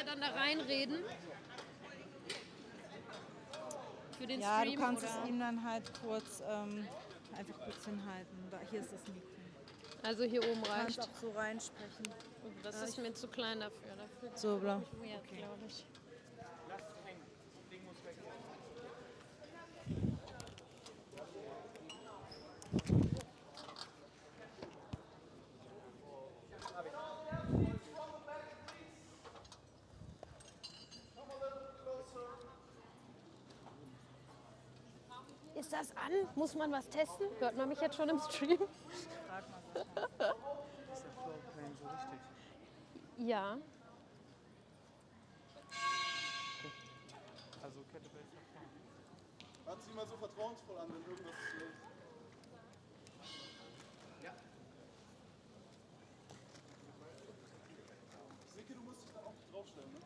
der dann da reinreden? Für den Ja, Stream, du kannst oder? es ihm dann halt kurz, einfach kurz hinhalten. Hier ist das Mikro. Also hier oben Du reicht. kannst auch so reinsprechen. Das ist mir zu klein dafür. Dafür So, blau. mehr, glaube ich. Ist das an? Muss man was testen? Hört man mich jetzt schon im Stream? Frag mal so. Ist der Flowplane so richtig? Ja. Also Kettlebells verfahren. Hört sich mal so vertrauensvoll an, wenn irgendwas schlägt. Ja. Sicke, du musst dich da auch nicht draufstellen, ne?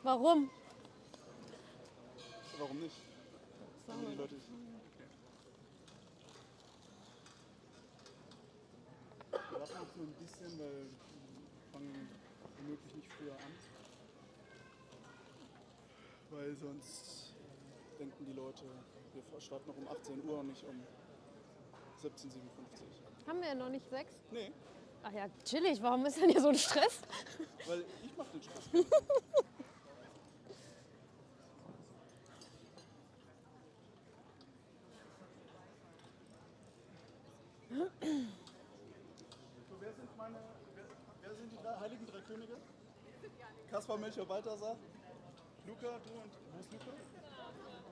Warum? Warum nicht? Sagen die Leute. Wir warten noch so ein bisschen, weil wir fangen womöglich nicht früher an. Weil sonst denken die Leute, wir starten noch um 18 Uhr und nicht um 17:57 Uhr. Haben wir ja noch nicht 6? Nee, Ach ja, chillig. Warum ist denn hier so ein Stress? weil ich mach den Stress. So, wer sind die heiligen drei Könige? Kaspar, Melchior, Balthasar, Luca, du und wo ist Luca?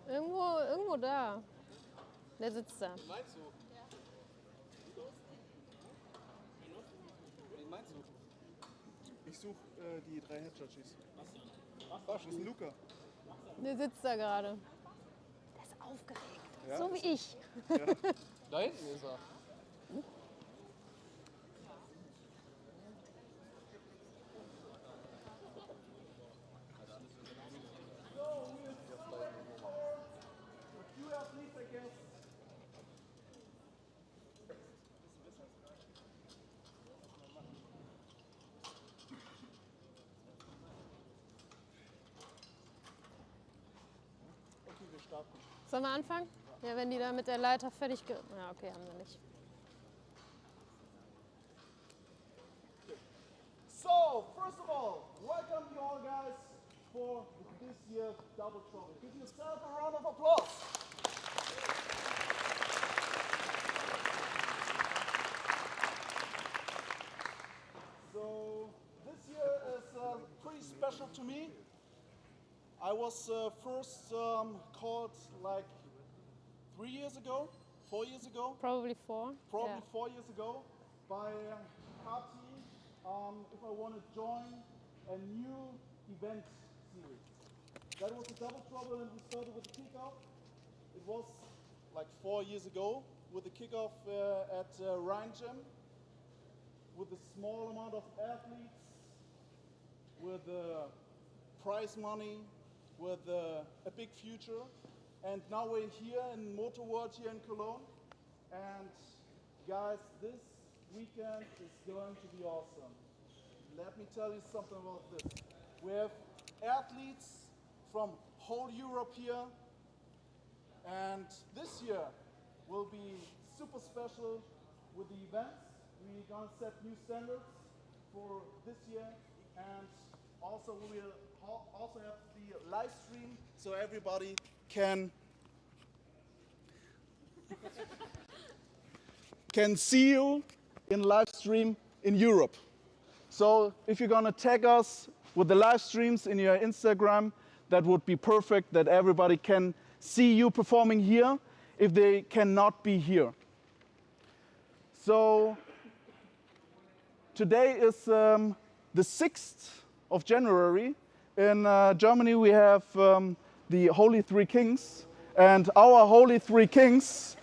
Irgendwo da. Der sitzt da. Meinst du? Wen meinst du? Ich suche die drei Headjudges. Was ist ein Luca? Der sitzt da gerade. Der ist aufgeregt. Ja, So wie ich. Da hinten ist er. Okay, wir starten. Sollen wir anfangen? Ja, wenn die da mit der Leiter fertig... Ja, okay, haben wir nicht. So, first of all, welcome you all guys for this year's Double Trouble. Give yourself a round of applause. So, this year is pretty special to me. I was first called like 3 years ago, 4 years ago. Probably 4. Probably Yeah. 4 years ago by Kati if I want to join a new event series. That was a Double Trouble and we started with the kickoff. It was like 4 years ago with the kickoff at Rhine Gym with a small amount of athletes, with prize money, with a big future. And now we're here in Motor World here in Cologne. And guys, this weekend is going to be awesome. Let me tell you something about this. We have athletes from whole Europe here. And this year will be super special with the events. We're going to set new standards for this year. And also we will also have the live stream so everybody can see you in live stream in Europe. So if you're gonna tag us with the live streams in your Instagram, that would be perfect, that everybody can see you performing here if they cannot be here. So today is the 6th of January. In Germany we have the Holy Three Kings, and our Holy Three Kings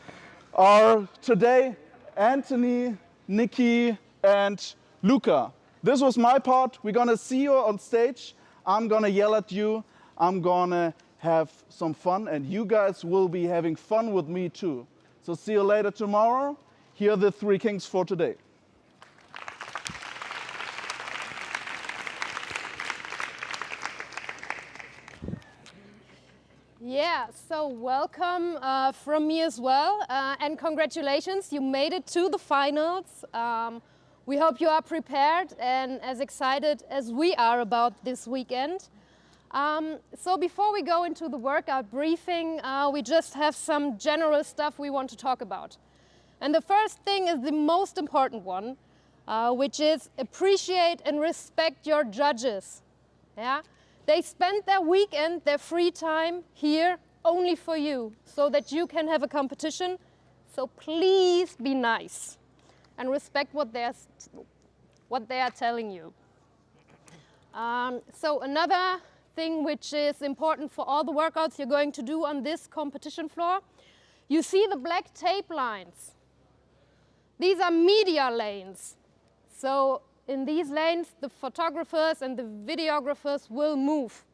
are today Anthony, Nikki, and Luca. This was my part. We're gonna see you on stage. I'm gonna yell at you. I'm gonna have some fun, and you guys will be having fun with me too. So see you later tomorrow. Here are the Three Kings for today. Yeah, so welcome from me as well, and congratulations, you made it to the finals. We hope you are prepared and as excited as we are about this weekend. So before we go into the workout briefing, we just have some general stuff we want to talk about. And the first thing is the most important one, which is appreciate and respect your judges. Yeah? They spend their weekend, their free time here only for you, so that you can have a competition. So please be nice and respect what they are telling you. So another thing which is important for all the workouts you're going to do on this competition floor, you see the black tape lines. These are media lanes. So in these lanes, the photographers and the videographers will move.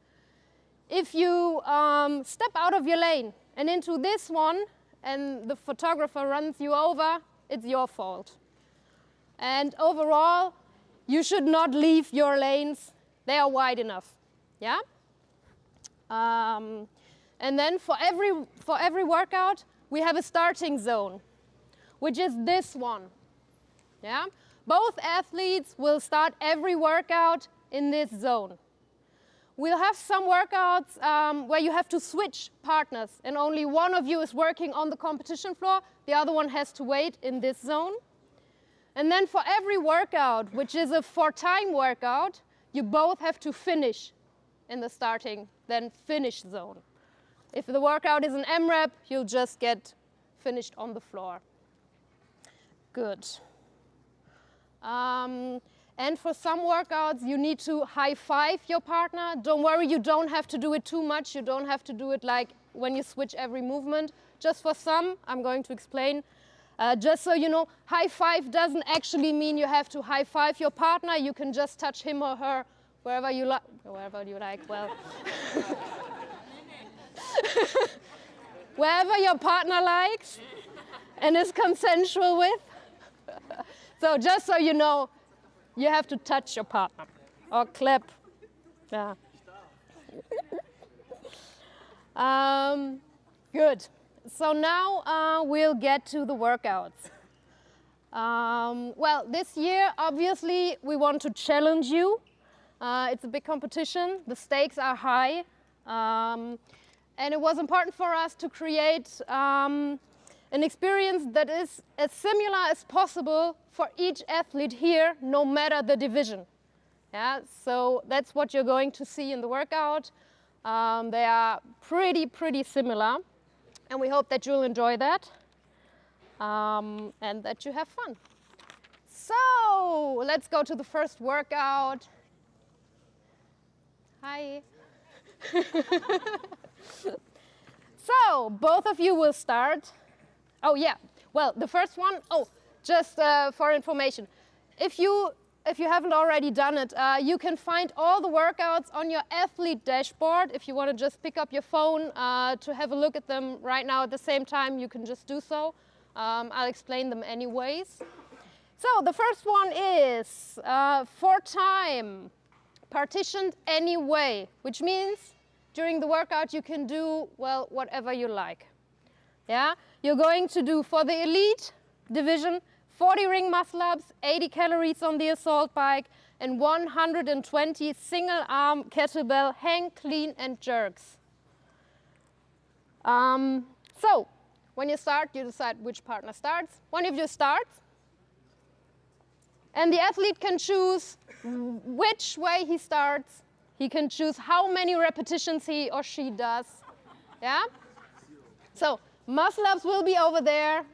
If you step out of your lane and into this one and the photographer runs you over, it's your fault. And overall, you should not leave your lanes. They are wide enough. Yeah? And then for every workout, we have a starting zone, which is this one. Yeah? Both athletes will start every workout in this zone. We'll have some workouts where you have to switch partners and only one of you is working on the competition floor, the other one has to wait in this zone. And then for every workout, which is a 4-time workout, you both have to finish in the starting, then finish zone. If the workout is an M-rep, you'll just get finished on the floor. Good. And for some workouts, you need to high-five your partner. Don't worry, you don't have to do it too much. You don't have to do it like when you switch every movement. Just for some, I'm going to explain. Just so you know, high-five doesn't actually mean you have to high-five your partner. You can just touch him or her wherever you like. Well, wherever your partner likes and is consensual with. So just so you know, you have to touch your partner or clap. Yeah. Good. So now we'll get to the workouts. Well, this year, obviously, we want to challenge you. It's a big competition. The stakes are high. And it was important for us to create an experience that is as similar as possible for each athlete here, no matter the division. Yeah, so that's what you're going to see in the workout. They are pretty similar, and we hope that you'll enjoy that and that you have fun. So let's go to the first workout. Hi. So both of you will start. Oh yeah, well, the first one, just for information. If you haven't already done it, you can find all the workouts on your athlete dashboard. If you want to just pick up your phone to have a look at them right now at the same time, you can just do so. I'll explain them anyways. So the first one is 4-time, partitioned anyway, which means during the workout you can do, well, whatever you like. Yeah? You're going to do, for the elite division, 40 ring muscle-ups, 80 calories on the assault bike, and 120 single-arm kettlebell hang, clean, and jerks. So, when you start, you decide which partner starts. One of you starts, and the athlete can choose which way he starts. He can choose how many repetitions he or she does. Yeah? So, muscle-ups will be over there.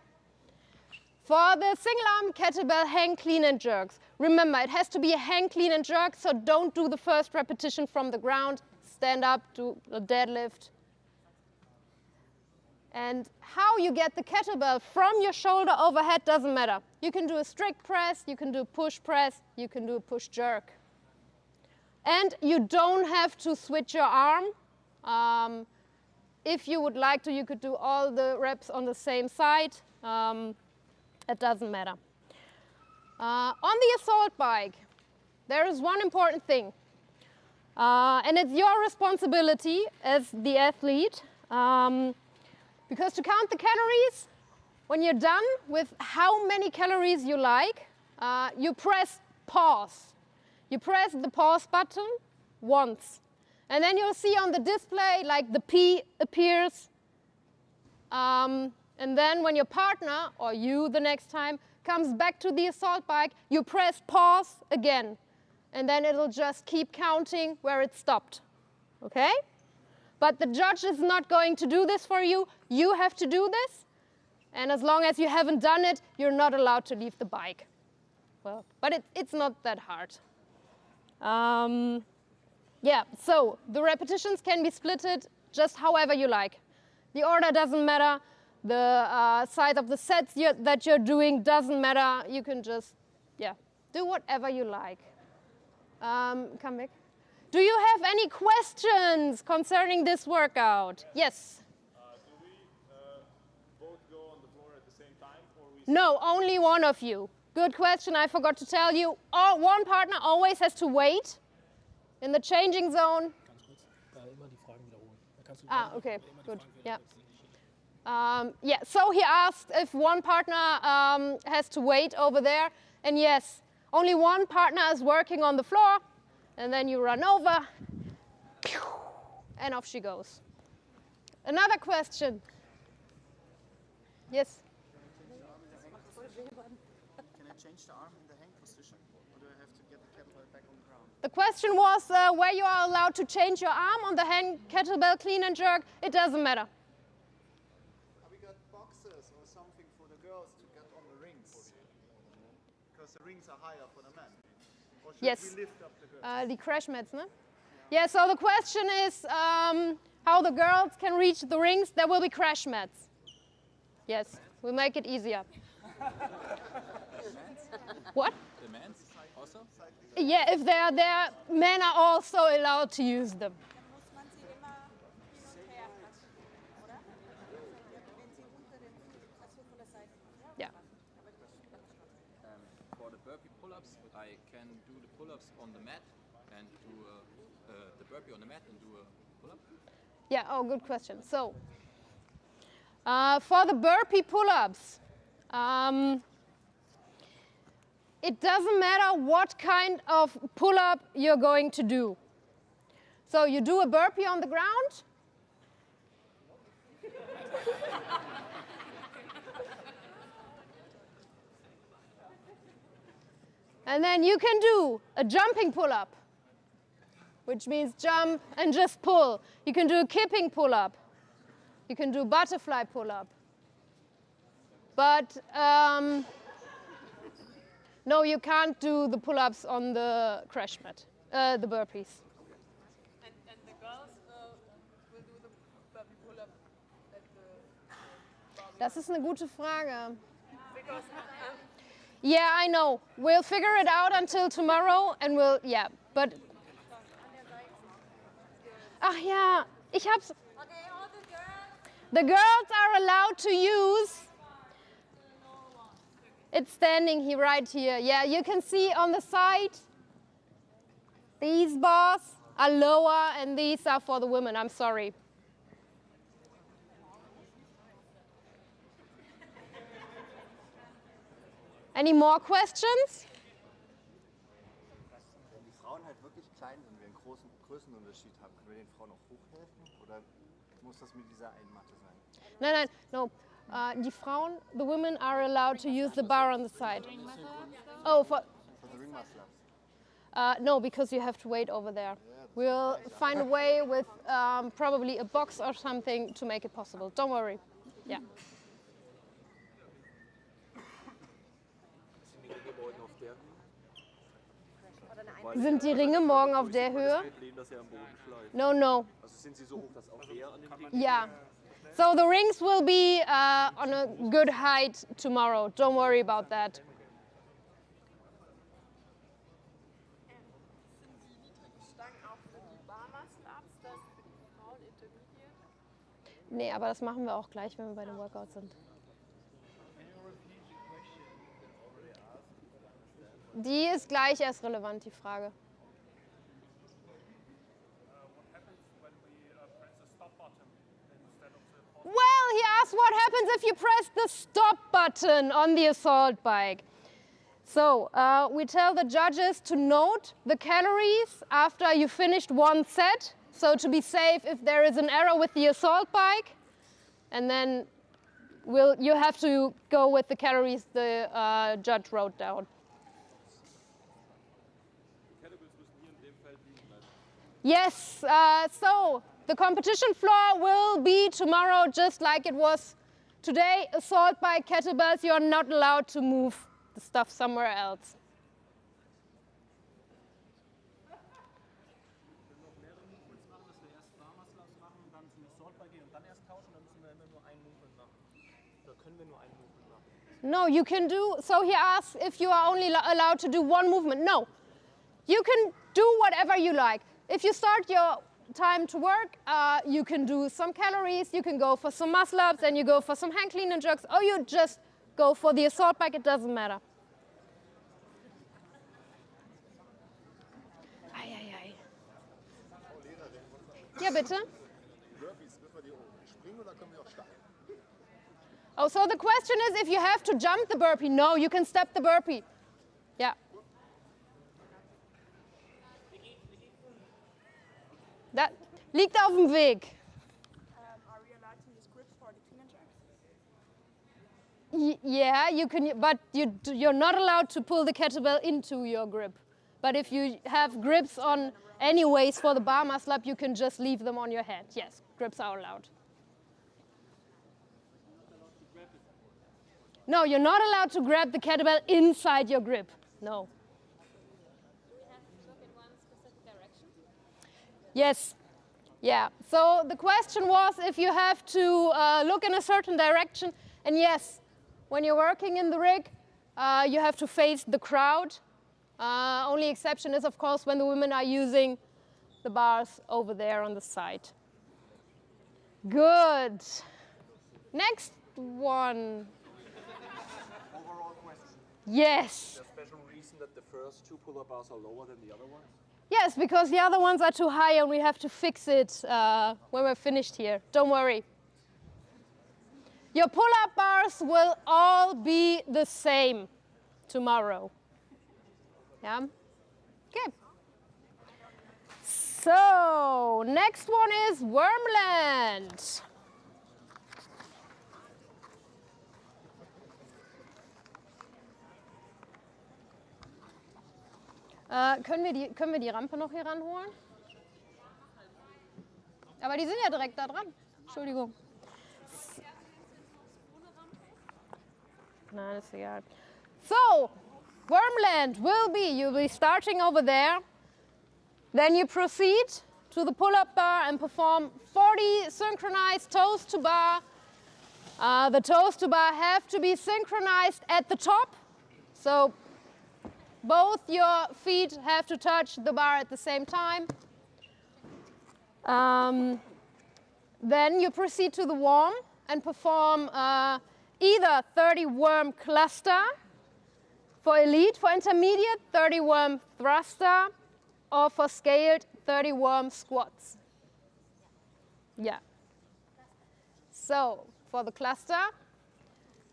For the single-arm kettlebell hang, clean, and jerks, remember, it has to be a hang, clean, and jerk, so don't do the first repetition from the ground. Stand up, do a deadlift. And how you get the kettlebell from your shoulder overhead doesn't matter. You can do a strict press, you can do a push press, you can do a push jerk. And you don't have to switch your arm. If you would like to, you could do all the reps on the same side. It doesn't matter. On the assault bike, there is one important thing. And it's your responsibility as the athlete Because to count the calories, when you're done with how many calories you like, you press pause. You press the pause button once. And then you'll see on the display like the P appears. And then when your partner, or you the next time, comes back to the assault bike, you press pause again. And then it'll just keep counting where it stopped. Okay? But the judge is not going to do this for you. You have to do this. And as long as you haven't done it, you're not allowed to leave the bike. Well, but it's not that hard. Yeah, so the repetitions can be splitted just however you like. The order doesn't matter. The size of the sets that you're doing doesn't matter. You can just, yeah, do whatever you like. Come back. Do you have any questions concerning this workout? Yes? Do we both go on the floor at the same time? Or we No, only one of you. Good question, I forgot to tell you. One partner always has to wait in the changing zone. Ganz kurz, da immer die Fragen wiederholen. Da kannst du Okay, immer die good. Fragen Yeah. wiederholen. Yeah, so he asked if one partner has to wait over there. And yes, only one partner is working on the floor. And then you run over. Pew, and off she goes. Another question. Yes? Can I change the arm in the hang position? Or do I have to get the kettlebell back on the ground? The question was where you are allowed to change your arm on the hand kettlebell clean and jerk. It doesn't matter. Have we got boxes or something for the girls to get on the rings? Because the rings are higher for the men. Or should Yes. we lift up the girls? The crash mats, no? Yeah, so the question is how the girls can reach the rings. There will be crash mats. Yes, we'll make it easier. What? The men's also? Yeah, if they are there, men are also allowed to use them. Muss man sie immer hin und her klatschen, oder? Wenn sie unter den Fuß, also von der Seite. Yeah. For the burpee pull-ups, I can do the pull-ups on the mat and do the burpee on the mat and do a pull-up. Yeah, oh, good question. So, for the burpee pull-ups, it doesn't matter what kind of pull-up you're going to do. So you do a burpee on the ground. And then you can do a jumping pull-up, which means jump and just pull. You can do a kipping pull-up. You can do butterfly pull-up. But no, you can't do the pull-ups on the crash mat, the burpees. And the girls will do the burpee pull-up at the Das ist eine gute Frage. because Yeah, I know. We'll figure it out until tomorrow and we'll, yeah, but... Ach ja, ich hab's... okay, all the girls. The girls are allowed to use... It's standing here, right here. Yeah, you can see on the side, these bars are lower and these are for the women. I'm sorry. Any more questions? Wenn die Frauen halt wirklich klein sind, wir einen großen Größenunterschied haben, können wir den Frauen auch hochhelfen oder muss das mit dieser einen Matte sein? Nein, no. Die Frauen, the women are allowed to use the bar on the side. Oh, For the ring muscle ups. no, because you have to wait over there. We'll find a way with probably a box or something to make it possible. Don't worry. Yeah. Sind die Ringe morgen auf der Höhe? No, no. Also sind sie so hoch, dass auch er an den Ring Yeah. So the rings will be on a good height tomorrow. Don't worry about that. Nee, aber das machen wir auch gleich, wenn wir bei dem Workout sind. Die ist gleich erst relevant, die Frage. What happens when we press the stop button instead us what happens if you press the stop button on the assault bike. So we tell the judges to note the calories after you finished one set. So to be safe if there is an error with the assault bike. And then you have to go with the calories the judge wrote down. Yes, so the competition floor will be tomorrow just like it was today. Assault bike, kettlebells, you are not allowed to move the stuff somewhere else. No, you can do, so he asks if you are only allowed to do one movement. No, you can do whatever you like. If you start your time to work, you can do some calories, you can go for some muscle ups, and you go for some hand clean and jerks, or you just go for the assault bike, it doesn't matter. Ei, ei, ei. Ja, bitte? Oh, so the question is if you have to jump the burpee. No, you can step the burpee. Yeah. Das liegt auf dem Weg. Are we allowed to use grips for the clean and jerks? Yeah, you can, but you're not allowed to pull the kettlebell into your grip. But if you have grips on anyways for the bar muscle up, you can just leave them on your hand. Yes, grips are allowed. No, you're not allowed to grab the kettlebell inside your grip. No. Do we have to look in one specific direction? Yes. Yeah. So the question was if you have to look in a certain direction. And yes, when you're working in the rig, you have to face the crowd. Only exception is, of course, when the women are using the bars over there on the side. Good. Next one. Overall question. Yes. Is there a special reason that the first two pull-up bars are lower than the other ones? Yes, because the other ones are too high and we have to fix it when we're finished here. Don't worry. Your pull-up bars will all be the same tomorrow. Yeah? Okay. So, next one is Wormland. Können wir die Rampe noch hier ranholen? Aber die sind ja direkt da dran. Entschuldigung. Nein, ist egal. So, Wormland you'll be starting over there. Then you proceed to the pull-up bar and perform 40 synchronized toes to bar. The toes to bar have to be synchronized at the top. So both your feet have to touch the bar at the same time. Then you proceed to the worm and perform either 30 worm cluster for elite, for intermediate 30 worm thruster, or for scaled 30 worm squats. Yeah. So for the cluster,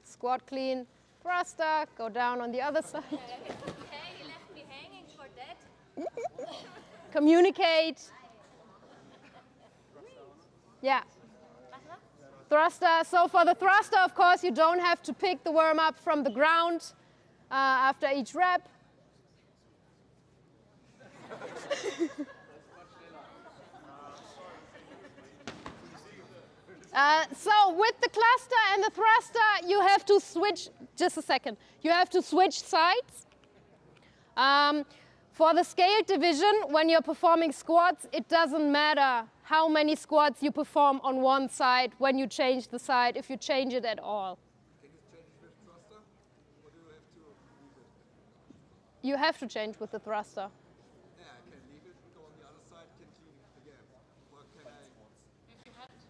squat clean, thruster, go down on the other side. Okay, you left me hanging for that. Communicate. Yeah. Thruster. So for the thruster, of course, you don't have to pick the worm up from the ground after each rep. So with the cluster and the thruster, you have to switch, just a second, you have to switch sides. For the scaled division, when you're performing squats, it doesn't matter how many squats you perform on one side when you change the side, if you change it at all. Can you change with thruster? Or do you have to leave it? You have to change with the thruster. Yeah, I can leave it, go on the other side, continue again. Or can I?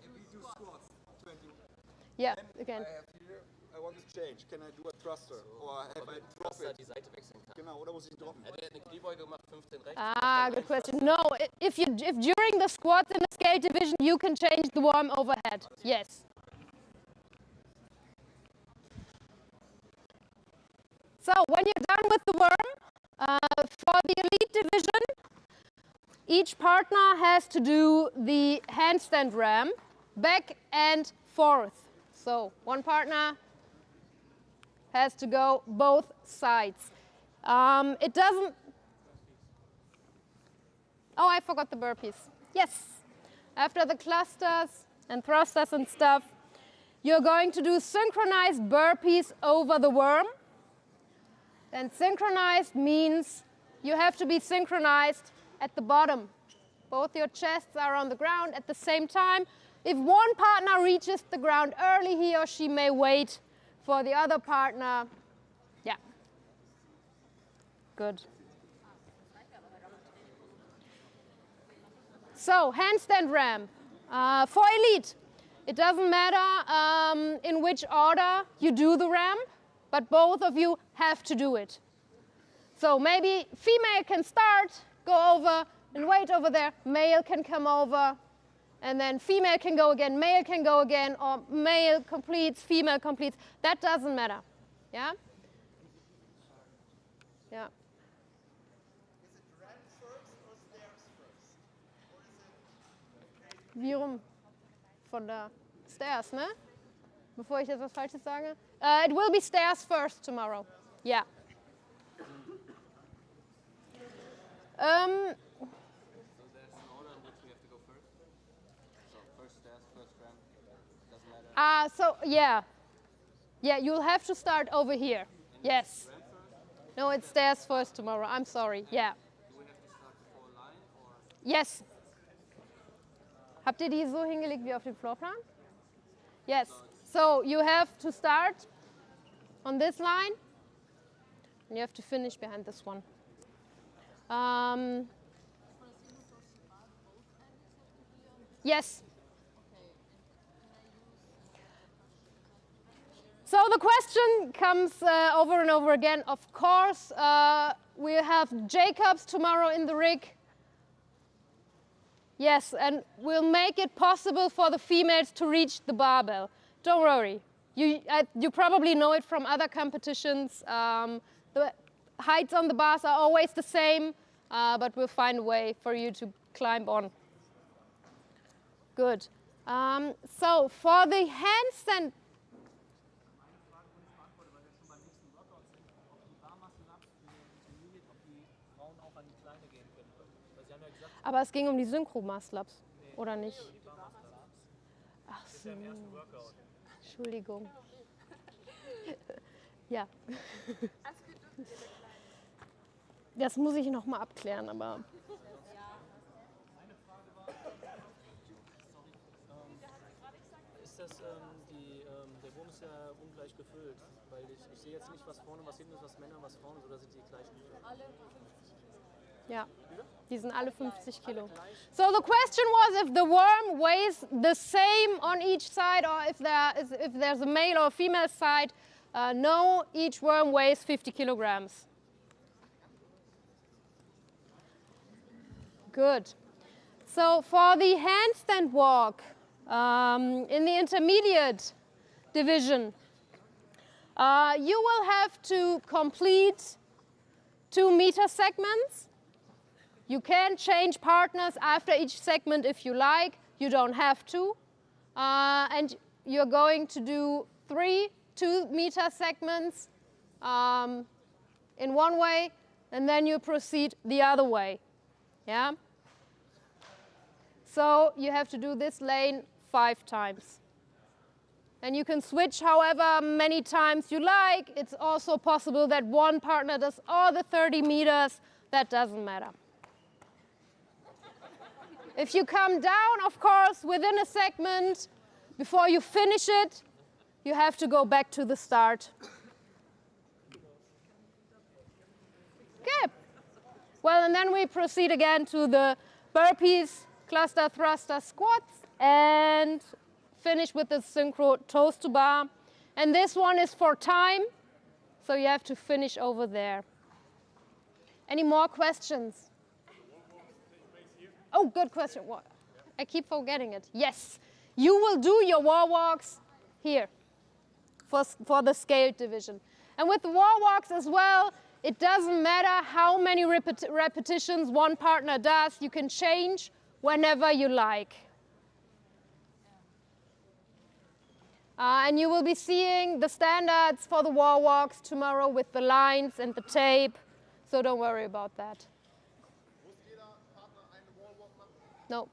If we do squats, 20. Yeah, again. I have here, I want to change. Can I do a thruster? Or have I drop it? Die Seite wechseln kann. Genau, oder muss ich droppen? Er hat eine Kniebeuge gemacht, 15 rechts. Ah, good question. No, if during the squats in the scale division you can change the worm overhead. Yes. So when you're done with the worm, for the elite division, each partner has to do the handstand ramp back and forth. So one partner has to go both sides. It doesn't... Oh, I forgot the burpees. Yes. After the clusters and thrusters and stuff, you're going to do synchronized burpees over the worm. And synchronized means you have to be synchronized at the bottom. Both your chests are on the ground at the same time. If one partner reaches the ground early, he or she may wait for the other partner. Yeah. Good. So, handstand ramp. For elite, it doesn't matter in which order you do the ramp, but both of you have to do it. So maybe female can start, go over and wait over there, male can come over, and then female can go again, male can go again, or male completes, female completes. That doesn't matter. Yeah? Yeah. Is it ramp first or stairs first? Or is it Wie rum? Von der stairs, ne? Bevor ich jetzt was Falsches sage. It will be stairs first tomorrow. Yeah. So there's an order in which we have to go first? So first stairs, first ramp, doesn't matter. So yeah. Yeah, you'll have to start over here. Yes. Ramp first? No, it's stairs first tomorrow. I'm sorry. Yeah. Do we have to start before line or? Yes. Habt ihr die so hingelegt wie auf dem Floorplan? Yes. So you have to start on this line, and you have to finish behind this one. Yes. So the question comes over and over again. Of course, we have Jacobs tomorrow in the rig. Yes, and we'll make it possible for the females to reach the barbell. Don't worry. You probably know it from other competitions. The heights on the bars are always the same, but we'll find a way for you to climb on. Good. So for the handstand... Aber es ging um die Synchro-Muscle-Ups, oder nicht? Ach so. Entschuldigung. Ja. Das muss ich noch mal abklären, aber... Ist das, der Wurm ist ja ungleich gefüllt, weil ich sehe jetzt nicht, was vorne, was hinten ist, was Männer, was vorne, so dass sind die gleichen. Alle 50 Kilo. Ja, die sind alle 50 Kilo. So the question was if the worm weighs the same on each side or if there's a male or a female side. No, each worm weighs 50 kilograms. Good. So for the handstand walk in the intermediate division, you will have to complete 2-meter segments. You can change partners after each segment if you like. You don't have to. And you're going to do 3 2-meter segments in one way, and then you proceed the other way. Yeah? So you have to do this lane 5 times. And you can switch however many times you like. It's also possible that one partner does all the 30 meters. That doesn't matter. If you come down, of course, within a segment, before you finish it, you have to go back to the start. Okay. Well, and then we proceed again to the burpees, cluster, thruster, squats, and finish with the synchro toes to bar. And this one is for time, so you have to finish over there. Any more questions? Oh, good question. What? I keep forgetting it. Yes, you will do your wall walks here for the scaled division. And with the wall walks as well, it doesn't matter how many repetitions one partner does. You can change whenever you like. And you will be seeing the standards for the wall walks tomorrow with the lines and the tape. So don't worry about that. No.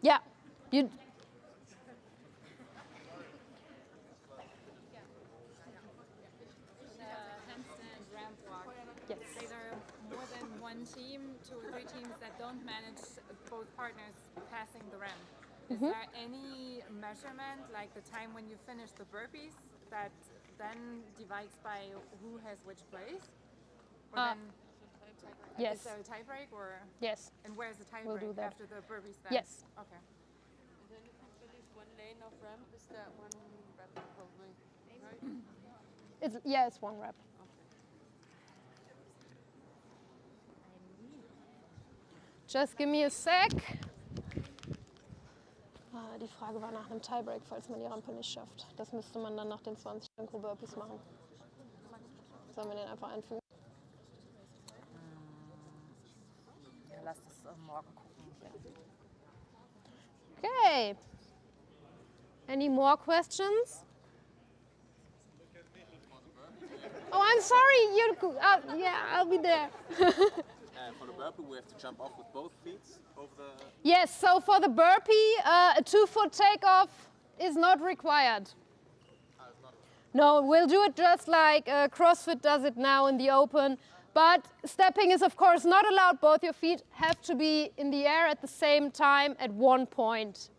Yeah. You. Handstand ramp walk. Yes. Say there are more than one team, 2 or 3 teams that don't manage both partners passing the ramp. Is there any measurement, like the time when you finish the burpees, that then divides by who has which place? Or then Yes. is there a tie break, or Yes. and where's the tie We'll break do that. after the burpees then? Yes. Okay. And then if you finish one lane of ramp, is that one rep probably, right? It's one rep. Just give me a sec. Die Frage war nach einem Tiebreak, falls man die Rampe nicht schafft. Das müsste man dann nach den 20 Synchro-Burpees machen. Sollen wir den einfach einfügen? Ja, lass das morgen gucken. Okay. Any more questions? Oh, I'm sorry. Yeah, I'll be there. For the burpee, we have to jump off with both feet over the... Yes, so for the burpee, a 2-foot takeoff is not required. No, we'll do it just like CrossFit does it now in the open. But stepping is, of course, not allowed. Both your feet have to be in the air at the same time at one point.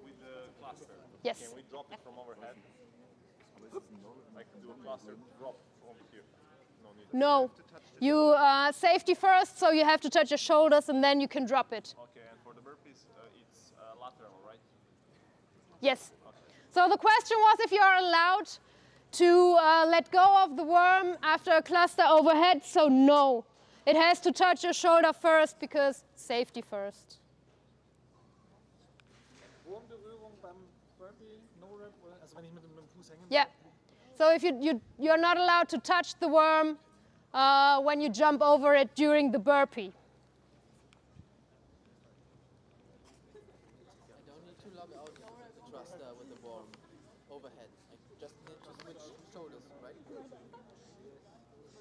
With the cluster. Yes. Can we drop it from overhead? Like do a cluster drop from here? No need. No. You safety first, so you have to touch your shoulders and then you can drop it. Okay, and for the burpees, it's lateral, right? Yes. So the question was if you are allowed to let go of the worm after a cluster overhead. So no. It has to touch your shoulder first because safety first. Wurmberührung beim Burpee, No Rep, also wenn ich mit dem Fuß hängen. Yeah. So if you're not allowed to touch the worm when you jump over it during the burpee. I don't need to lock out the thruster with the worm overhead. I just need to switch shoulders, right?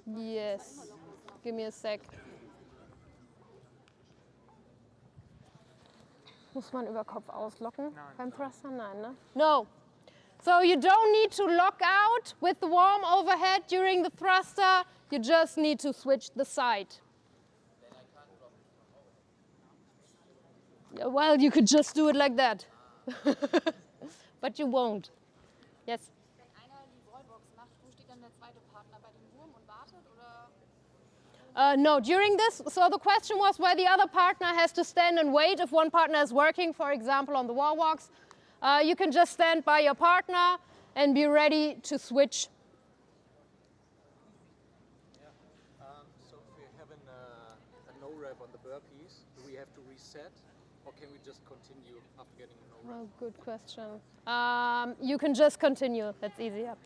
Yes. Give me a sec. Muss man über Kopf auslocken beim Thruster? Nein, ne? No. So you don't need to lock out with the worm overhead during the thruster. You just need to switch the side. Yeah, well, you could just do it like that. But you won't. Yes? Wenn einer die Wallbox macht, wo steht dann der zweite Partner? Bei dem Wurm und wartet, oder? No, during this, so the question was where the other partner has to stand and wait if one partner is working, for example, on the wall walks. You can just stand by your partner and be ready to switch. So if we're having a no rep on the burpees, do we have to reset, or can we just continue after getting a no rep? Well, good question. You can just continue. That's easier.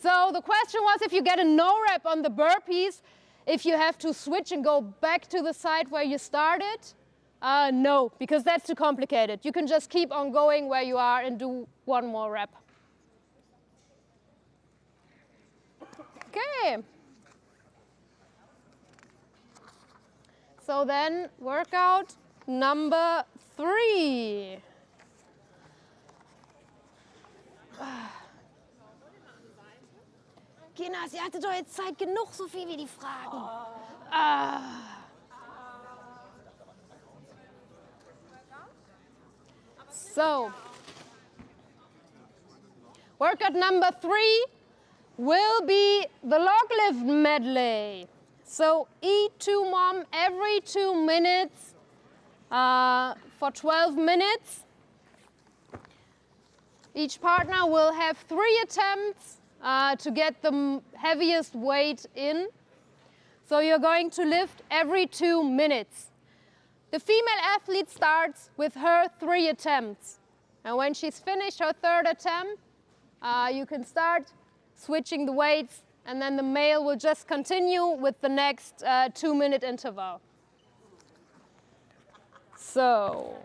So the question was if you get a no rep on the burpees, if you have to switch and go back to the side where you started. No, because that's too complicated. You can just keep on going where you are and do one more rep. Okay. So then workout number 3. Gina, sie hatte doch jetzt Zeit genug, so viel wie die Fragen. So, workout number 3 will be the log lift medley. So E2 mom every 2 minutes for 12 minutes. Each partner will have 3 attempts to get the heaviest weight in. So you're going to lift every 2 minutes. The female athlete starts with her 3 attempts. And when she's finished her third attempt, you can start switching the weights, and then the male will just continue with the next 2-minute interval. So.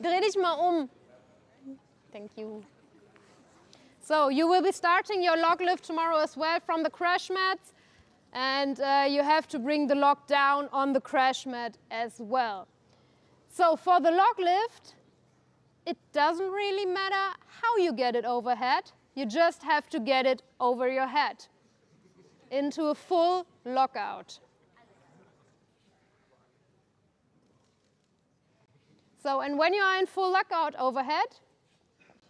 Dreh dich mal um. Thank you. So you will be starting your log lift tomorrow as well from the crash mats, and you have to bring the log down on the crash mat as well. So for the log lift, it doesn't really matter how you get it overhead. You just have to get it over your head into a full lockout. So, and when you are in full lockout overhead,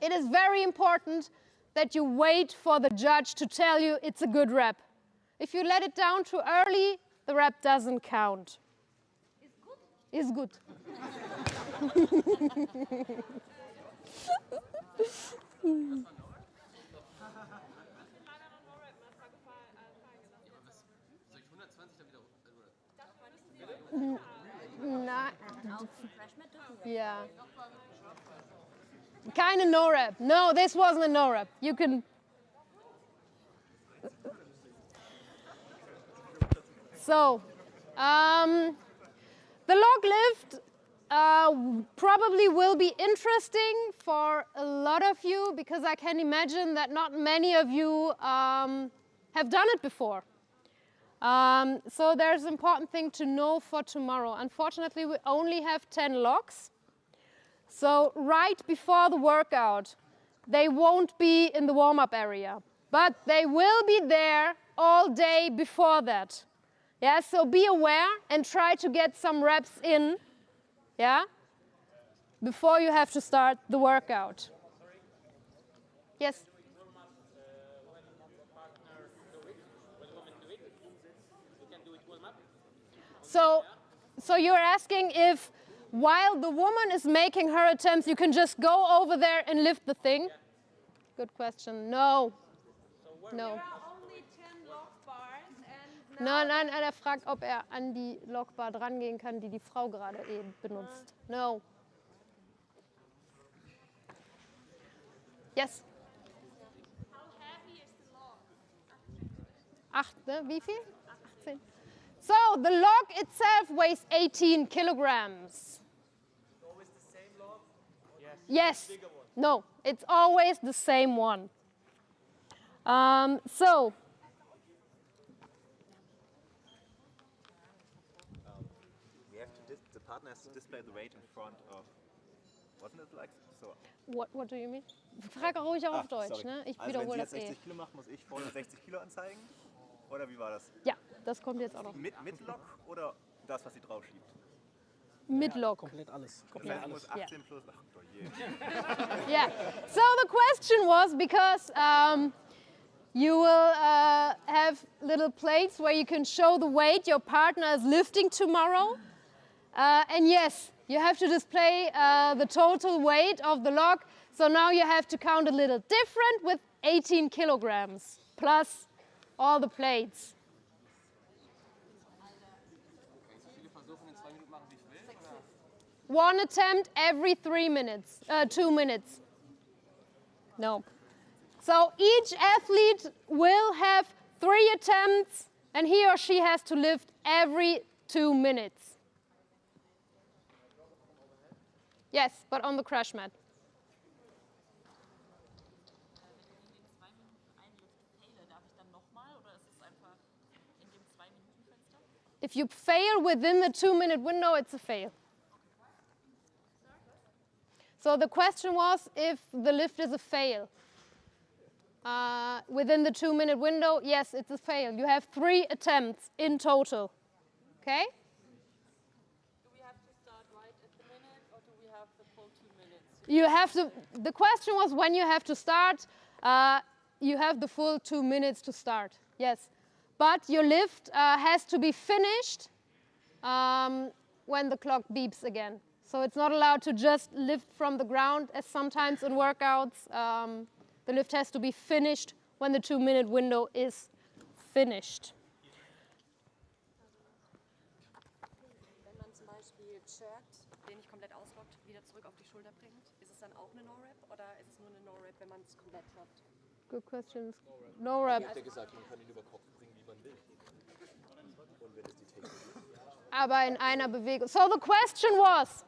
it is very important that you wait for the judge to tell you it's a good rep. If you let it down too early, the rep doesn't count. Is good. Nein. Yeah. Keine no-rep. No, this wasn't a no-rep. You can. So, the log lift probably will be interesting for a lot of you, because I can imagine that not many of you have done it before. So there's an important thing to know for tomorrow. Unfortunately, we only have 10 logs. So right before the workout, they won't be in the warm-up area, but they will be there all day before that. Yeah, so be aware and try to get some reps in, yeah, before you have to start the workout. Yes? So you're asking if while the woman is making her attempts, you can just go over there and lift the thing? Good question. No. No. Nein, er fragt, ob an die Logbar drangehen kann, die Frau gerade eben benutzt. No. Yes? How heavy is the log? 8, ne? Wie viel? 18. So, the log itself weighs 18 kilograms. Always the same log? Yes. No, it's always the same one. So. We have to the partner has to display the weight in front of. Wasn't it like so? What do you mean? Frag ruhig auch auf Deutsch, sorry. ne? Ich Also wenn wiederhole sie das jetzt 60 Kilo macht, muss ich vorne 60 Kilo anzeigen? Oder wie war das? Ja, das kommt jetzt auch noch. Mit Log oder das, was sie drauf schiebt? Mit Log. Komplett alles. Komplett alles. 18 plus. Ach, oh je. Yeah. So the question was, because you will have little plates where you can show the weight your partner is lifting tomorrow. And yes, you have to display the total weight of the log. So now you have to count a little different with 18 kilograms plus all the plates. One attempt every 3 minutes, 2 minutes. No. So each athlete will have 3 attempts, and he or she has to lift every 2 minutes. Yes, but on the crash mat. If you fail within the 2-minute window, it's a fail. So the question was if the lift is a fail. Within the 2-minute window, yes, it's a fail. You have 3 attempts in total. Okay? Do we have to start right at the minute, or do we have the full 2 minutes? You have to. The question was when you have to start. You have the full 2 minutes to start. Yes. But your lift has to be finished when the clock beeps again. So it's not allowed to just lift from the ground, as sometimes in workouts. The lift has to be finished when the 2-minute window is finished. Wenn man zum Beispiel jerkt, den nicht komplett auslockt, wieder zurück auf die Schulter bringt, ist es dann auch eine No-Rap oder ist es nur eine No-Rap, wenn man es komplett droppt? Good questions. No rap. Ich hätte gesagt, man kann ihn über Kopf bringen, wie man will. Und wenn es die Technik ist. Aber in einer Bewegung. So the question was,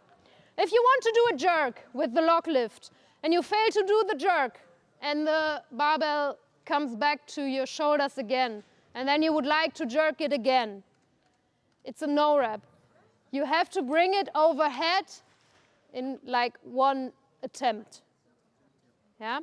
if you want to do a jerk with the lock lift and you fail to do the jerk and the barbell comes back to your shoulders again and then you would like to jerk it again, it's a no rep. You have to bring it overhead in like one attempt. Yeah?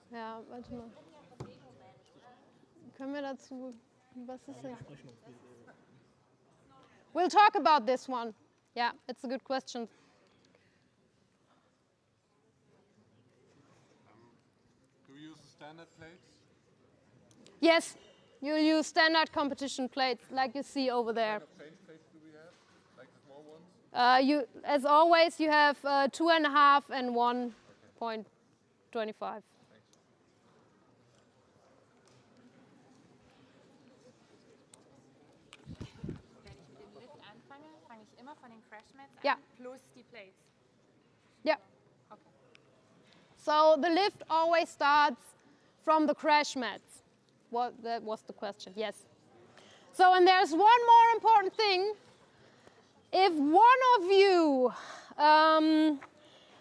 Ja, warte mal. Können wir dazu, was ist denn? We'll talk about this one. Yeah, it's a good question. Do you use standard plates? Yes, you'll use standard competition plates like you see over there. What kind of change plates do we have? Like the small ones? As always, you have 2.5 and 1.25. Fange ich immer von den Crash Mats an, Ja. plus die Plates. Yeah. Okay. So the lift always starts from the crash mats. That was the question, yes. So, and there's one more important thing. If one of you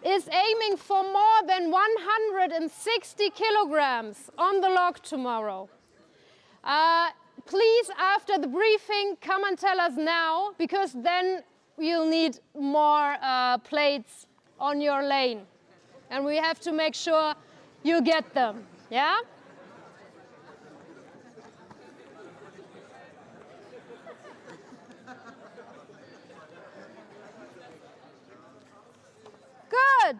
is aiming for more than 160 kilograms on the log tomorrow, please, after the briefing, come and tell us now, because then you'll need more plates on your lane. And we have to make sure you get them, yeah? Good.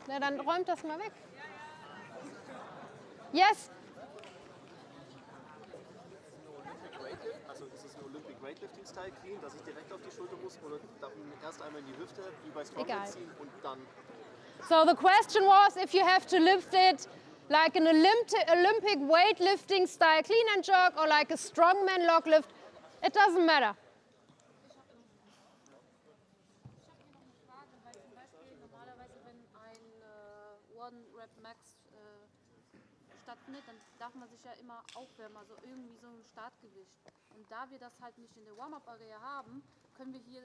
Na, dann räumt das mal weg. Yes? Also ist es ein Olympic Weightlifting Style Clean, dass ich direkt auf die Schulter muss oder darf ich erst einmal in die Hüfte wie bei Strongman Egal. ziehen und dann? So the question was if you have to lift it like an Olympic weightlifting style clean and jerk or like a strongman log lift. It doesn't matter. Weil zum Beispiel normalerweise, wenn ein One-Rep-Max stattfindet, dann darf man sich ja immer aufwärmen, also irgendwie so ein Startgewicht. Und da wir das halt nicht in der Warm-Up-Area haben, können wir hier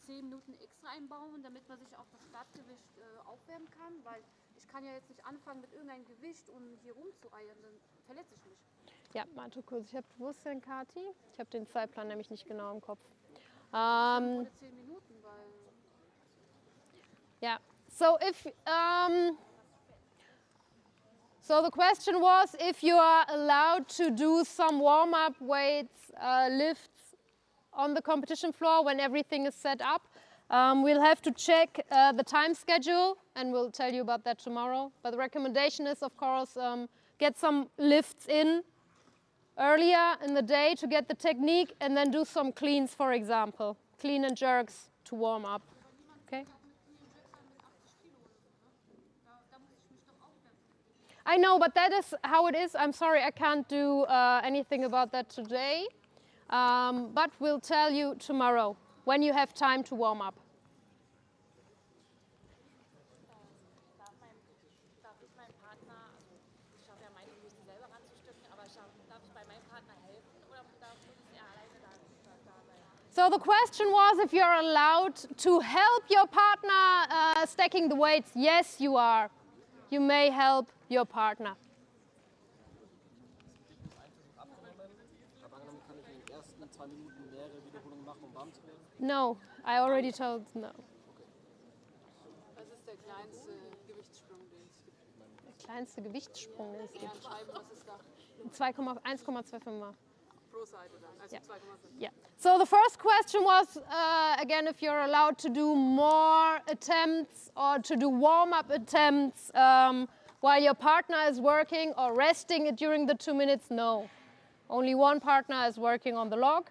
10 Minuten extra einbauen, damit man sich auf das Startgewicht aufwärmen kann, weil ich kann ja jetzt nicht anfangen mit irgendeinem Gewicht und hier rumzueiern, dann verletze ich mich. Ja, warte kurz. Wo ist denn Kati? Ich habe den Zeitplan nämlich nicht genau im Kopf. Ohne 10 Minuten, weil... Yeah. So so the question was if you are allowed to do some warm-up weights, lifts on the competition floor when everything is set up. We'll have to check the time schedule, and we'll tell you about that tomorrow. But the recommendation is, of course, get some lifts in earlier in the day to get the technique, and then do some cleans, for example, clean and jerks to warm up. Okay. I know, but that is how it is. I'm sorry, I can't do anything about that today. But we'll tell you tomorrow when you have time to warm up. Darf ich meinem Partner, ich habe ja meine Gewichte selber ranzustücken, aber darf ich bei meinem Partner helfen oder muss er alleine da sein? So the question was if you're allowed to help your partner stacking the weights. Yes, you are. You may help your partner. Aber angenommen, kann ich in den ersten 2 Minuten mehrere Wiederholungen machen, um warm zu werden? No, I already told no. Was ist der kleinste Gewichtssprung, den es gibt? Der kleinste Gewichtssprung, den es Ja, gibt. Scheiben, was ist da? 1,25 Pro Seite dann, also Yeah. 2,5. Yeah. So the first question was, again, if you're allowed to do more attempts or to do warm-up attempts while your partner is working or resting it during the 2 minutes? No. Only one partner is working on the log.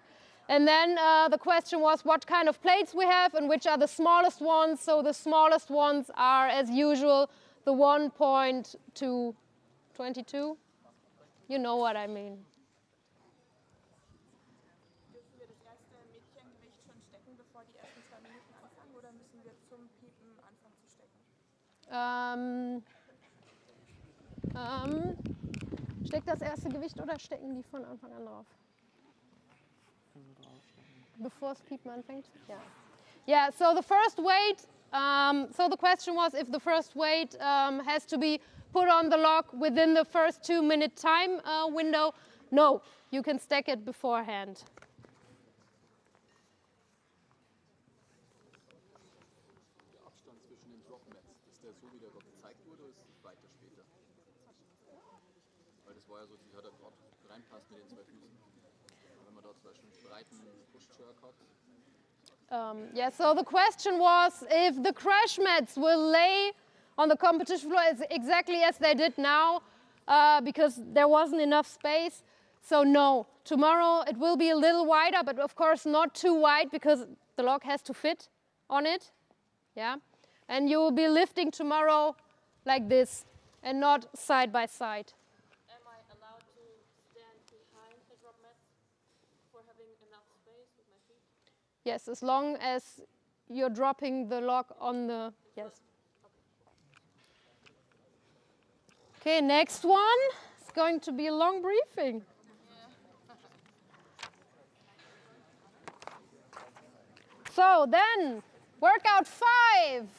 And then the question was what kind of plates we have and which are the smallest ones. So the smallest ones are, as usual, the 1.222. You know what I mean. Dürfen wir das erste Mädchengewicht schon stecken, bevor die ersten 2 Minuten anfangen, oder müssen wir zum Piepen anfangen zu stecken? Steckt das erste Gewicht oder stecken die von Anfang an drauf? Before das Piepen anfängt? Yeah. Yeah, so the first weight, so the question was if the first weight has to be put on the log within the first 2-minute time window. No, you can stack it beforehand. Der Abstand zwischen den Drop-Mats, ist der so, wie der dort gezeigt wurde, oder ist es weiter später? Weil das war ja so, die hat er gerade reinpasst mit den 2 Füßen. Wenn man da zum Beispiel einen breiten Push-Jerk hat. Yeah, so the question was if the crash mats will lay on the competition floor exactly as they did now, because there wasn't enough space. So no, tomorrow it will be a little wider, but of course not too wide because the log has to fit on it. Yeah, and you will be lifting tomorrow like this and not side by side. Am I allowed to stand behind the drop mat for having enough space with my feet? Yes, as long as you're dropping the log on the, yes. Okay, next one. It's going to be a long briefing. So then, workout 5.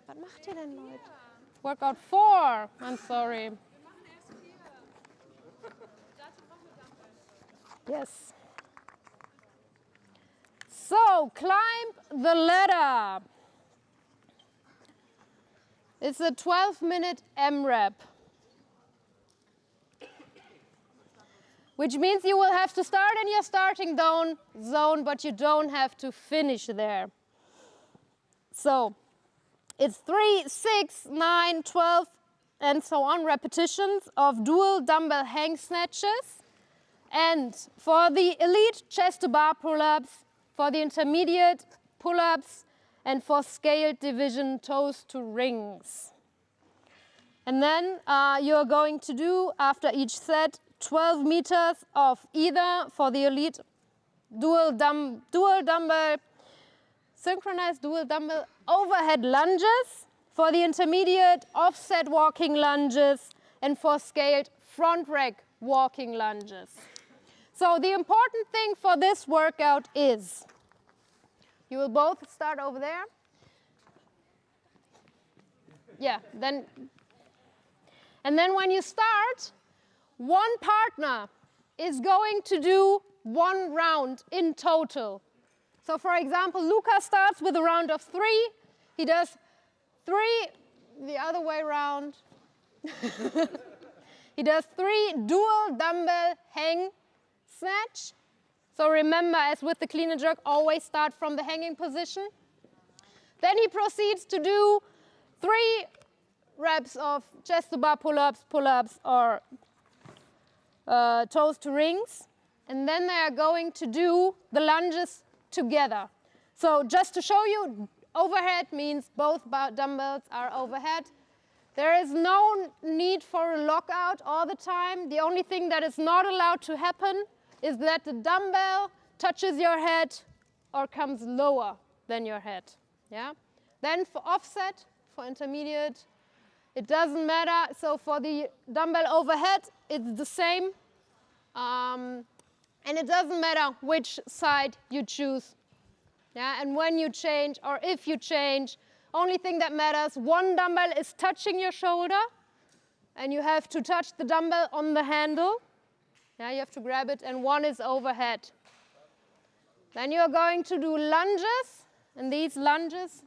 Was macht ihr denn, Leute? Workout 4. I'm sorry. Yes. So, climb the ladder. It's a 12-minute M-rep. Which means you will have to start in your starting zone, but you don't have to finish there. So, it's 3, 6, 9, 12, and so on repetitions of dual dumbbell hang snatches. And for the elite chest to bar pull-ups, for the intermediate pull-ups, and for scaled division toes to rings. And then you're going to do, after each set, 12 meters of either for the elite dual dumbbell, synchronized dual dumbbell overhead lunges, for the intermediate offset walking lunges, and for scaled front rack walking lunges. So the important thing for this workout is, you will both start over there. Yeah, and then when you start, one partner is going to do 1 round in total. So for example, Luca starts with a round of 3. He does 3 the other way around. He does 3 dual dumbbell hang snatch. So remember, as with the clean and jerk, always start from the hanging position. Then he proceeds to do 3 reps of chest to bar pull-ups, or toes to rings. And then they are going to do the lunges together. So just to show you, overhead means both dumbbells are overhead. There is no need for a lockout all the time. The only thing that is not allowed to happen is that the dumbbell touches your head or comes lower than your head. Yeah? Then for offset, for intermediate, it doesn't matter. So for the dumbbell overhead, it's the same. And it doesn't matter which side you choose. Yeah? And when you change, or if you change, only thing that matters, one dumbbell is touching your shoulder, and you have to touch the dumbbell on the handle. Yeah, you have to grab it, and one is overhead. Then you're going to do lunges, and these lunges,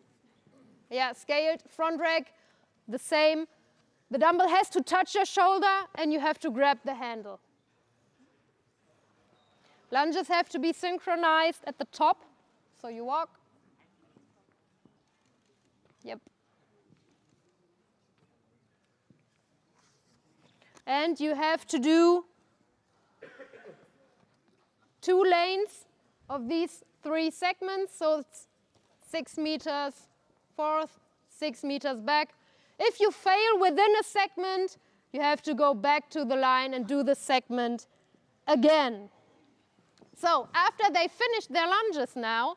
yeah, scaled, front rack, the same. The dumbbell has to touch your shoulder, and you have to grab the handle. Lunges have to be synchronized at the top, so you walk. Yep. and you have to do 2 lanes of these 3 segments, so it's 6 meters forth, 6 meters back. If you fail within a segment, you have to go back to the line and do the segment again. So after they finish their lunges now,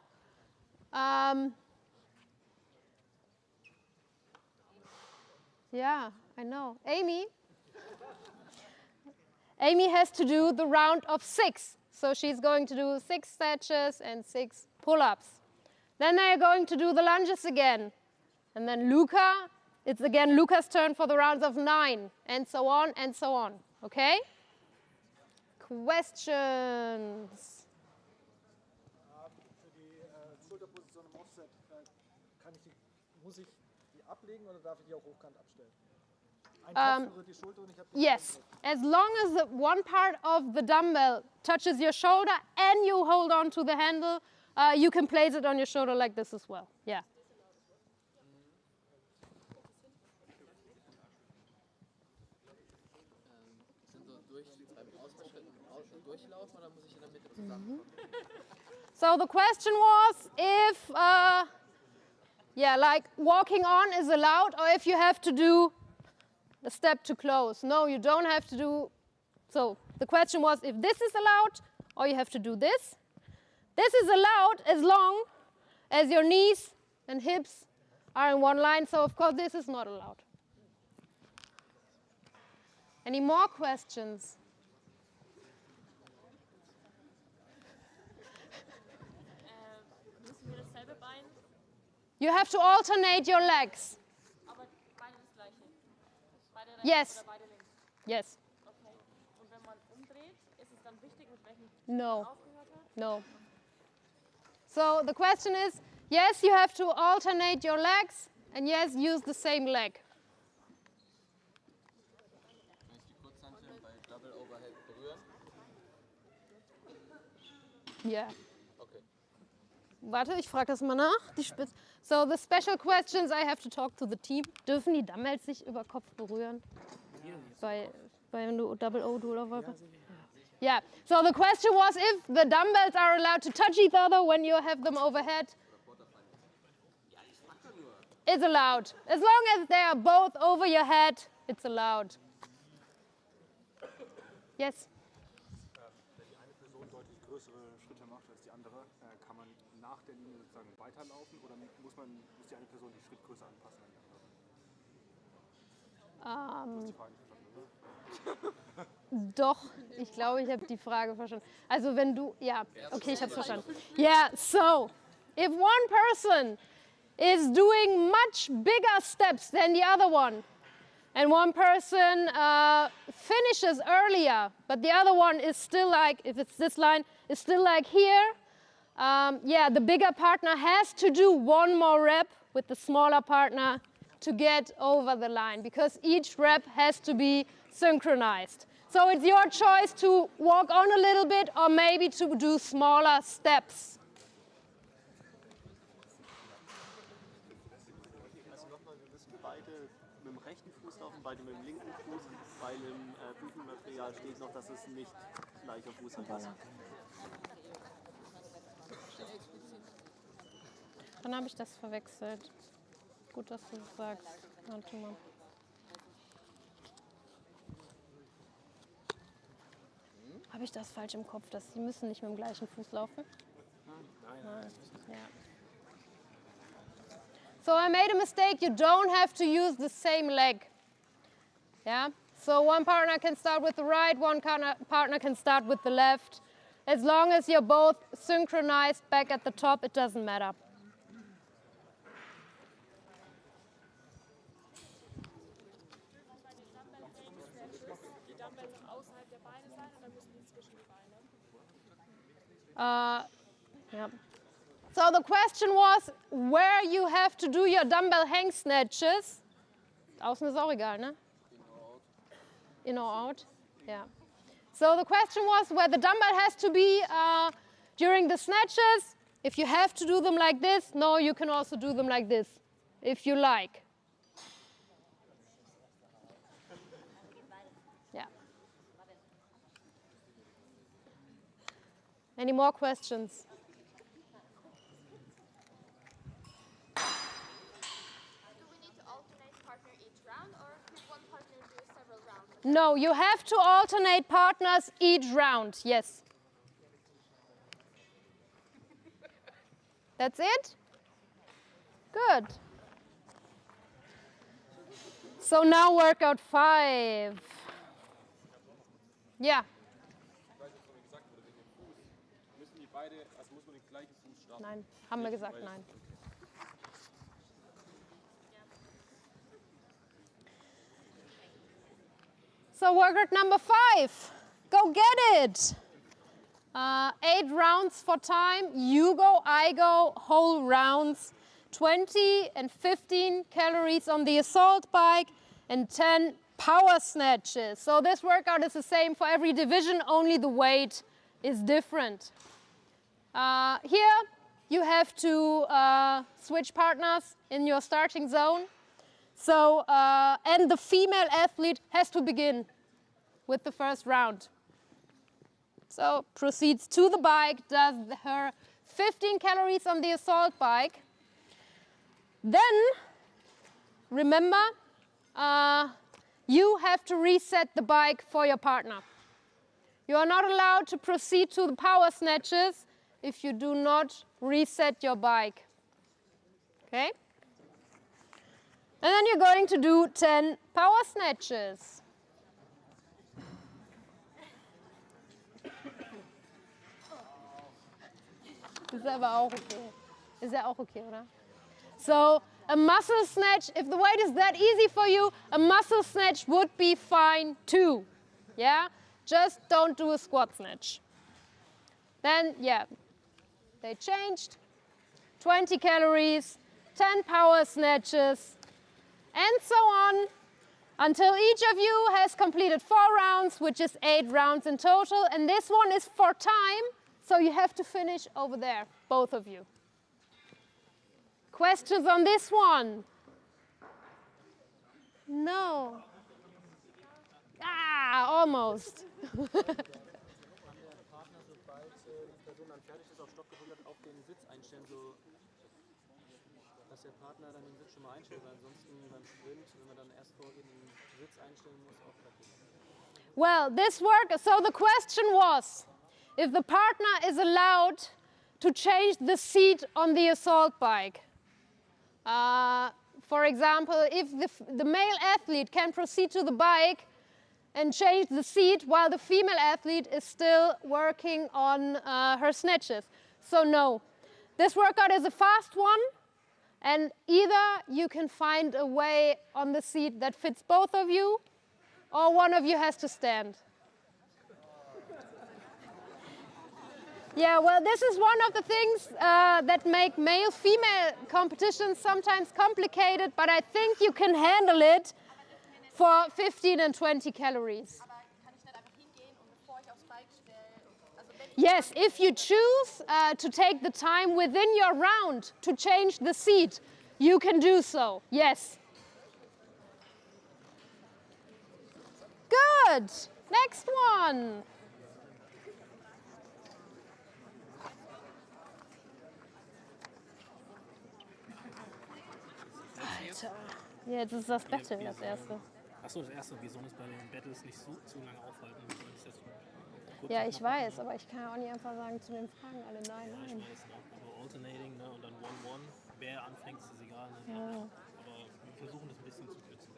yeah, I know. Amy has to do the round of 6. So she's going to do 6 snatches and 6 pull-ups. Then they are going to do the lunges again. And then Luca, it's again Luca's turn for the rounds of 9, and so on and so on. Okay? Questions? Für die Schulterposition im Offset, muss ich die ablegen oder darf ich die auch hochkant abstellen? Ein Kopf berührt die Schulter und ich habe die Yes, as long as the one part of the dumbbell touches your shoulder and you hold on to the handle, you can place it on your shoulder like this as well. Yeah. So the question was if, like walking on is allowed, or if you have to do a step to close. No, you don't have to do. So the question was if this is allowed, or you have to do this. This is allowed as long as your knees and hips are in one line. So of course this is not allowed. Any more questions? Müssen wir dasselbe Bein, You have to alternate your legs. aber beide das gleiche? Beide rechts Yes. oder beide links? Yes. Okay. Und wenn man umdreht, ist es dann wichtig, mit welchem No. aufgehört hat? No. So the question is, yes, you have to alternate your legs, and yes, use the same leg. Kann ich die Kurzhanteln bei Double Overhead berühren? Yeah. Okay. Warte, ich frage das mal nach. Die So the special questions, I have to talk to the team. Dürfen die Dumbbells sich über Kopf berühren? Wenn du Double O, Dual Overhead? Yeah. So the question was if the dumbbells are allowed to touch each other when you have them overhead. It's allowed. As long as they are both over your head, it's allowed. Yes? Wenn die eine Person deutlich größere Schritte macht als die andere, kann man nach der Linie sozusagen weiterlaufen oder muss die eine Person die Schrittgröße anpassen an die andere? Du hast die Frage verstanden, oder? Doch, ich glaube, ich habe die Frage verstanden. Also wenn du, ja, okay, ich habe es verstanden. Yeah, so, if one person is doing much bigger steps than the other one, and one person finishes earlier, but the other one is still like, if it's this line, is still like here, yeah, the bigger partner has to do one more rep with the smaller partner to get over the line, because each rep has to be synchronized. So it's your choice to walk on a little bit or maybe to do smaller steps. Also nochmal, wir müssen beide mit dem rechten Fuß laufen, beide mit dem linken Fuß, weil im Bühnenmaterial steht noch, dass es nicht gleicher Fußanpass ist. Dann habe ich das verwechselt. Gut, dass du das sagst. Warte mal. Habe ich das falsch im Kopf, dass sie müssen nicht mit dem gleichen Fuß laufen? Nein. Ja. So I made a mistake. You don't have to use the same leg. Yeah. So one partner can start with the right, one partner can start with the left. As long as you're both synchronized back at the top, it doesn't matter. Die Dumbbells außerhalb der Beine sein oder müssen die zwischen die Beine? Yeah. So the question was where you have to do your dumbbell hang snatches. Außen ist auch egal, ne? In or out. Yeah. So the question was where the dumbbell has to be during the snatches. If you have to do them like this, no, you can also do them like this, if you like. Yeah. Any more questions? Do we need to alternate partner each round, or can one partner do several rounds? No, you have to alternate partners each round, yes. That's it? Good. So now workout 5. Yeah. Müssen die beide, also muss man den gleichen Fuß starten? Nein, haben wir gesagt, nein. So workout number 5. Go get it. 8 rounds for time. You go, I go, whole rounds. 20 and 15 calories on the assault bike and 10 power snatches. So this workout is the same for every division, only the weight is different. Here you have to switch partners in your starting zone. So, and the female athlete has to begin with the first round. So proceeds to the bike, does her 15 calories on the assault bike. Then, remember, you have to reset the bike for your partner. You are not allowed to proceed to the power snatches if you do not reset your bike. Okay? And then you're going to do 10 power snatches. Ist aber auch okay. Ist ja auch okay, oder? So, a muscle snatch, if the weight is that easy for you, a muscle snatch would be fine too. Yeah? Just don't do a squat snatch. Then, yeah, they changed. 20 calories, 10 power snatches, and so on, until each of you has completed 4 rounds, which is 8 rounds in total. And this one is for time, so you have to finish over there, both of you. Questions on this one? No. Ah, almost. Dass der Partner dann den Sitz schon mal einstellt, weil ansonsten beim Sprint, wenn man dann erst vorgeht, den Sitz einstellen muss, auch Well, this work, so the question was, if the partner is allowed to change the seat on the assault bike. For example, if the male athlete can proceed to the bike and change the seat while the female athlete is still working on her snatches. So no, this workout is a fast one, and either you can find a way on the seat that fits both of you, or one of you has to stand. Yeah, well, this is one of the things that make male-female competitions sometimes complicated, but I think you can handle it for 15 and 20 calories. Yes, if you choose to take the time within your round to change the seat, you can do so, yes. Good, next one. Alter. Jetzt ist das Battle, das erste. Achso, das erste. Wir sollen uns bei den Battles nicht zu lange aufhalten. Ja, ich weiß, aber ich kann ja auch nicht einfach sagen zu den Fragen alle nein, Ja, ich nein. weiß, ne? Aber Alternating, ne? Und dann 1-1. Wer anfängt, ist egal. Ne? Ja. Aber wir versuchen das ein bisschen zu kürzen.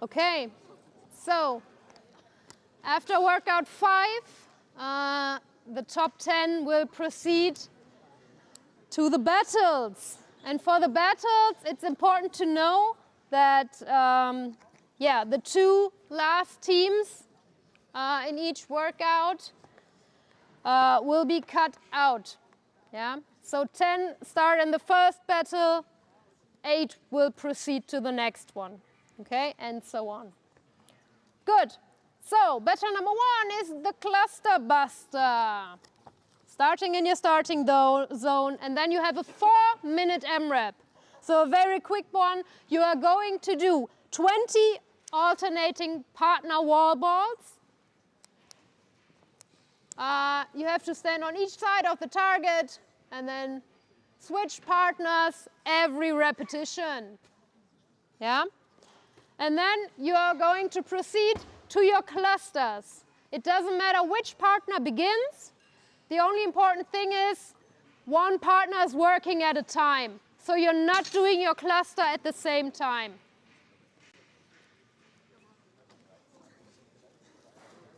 Okay, so after workout 5, the top 10 will proceed to the battles. And for the battles, it's important to know that, the 2 last teams in each workout will be cut out. Yeah, so 10 start in the first battle, 8 will proceed to the next one. Okay, and so on. Good. So, battle number 1 is the cluster buster. Starting in your starting zone, and then you have a 4-minute MRAP. So a very quick one. You are going to do 20 alternating partner wall balls. you have to stand on each side of the target and then switch partners every repetition. Yeah? And then you are going to proceed to your clusters. It doesn't matter which partner begins. The only important thing is one partner is working at a time. So you're not doing your cluster at the same time.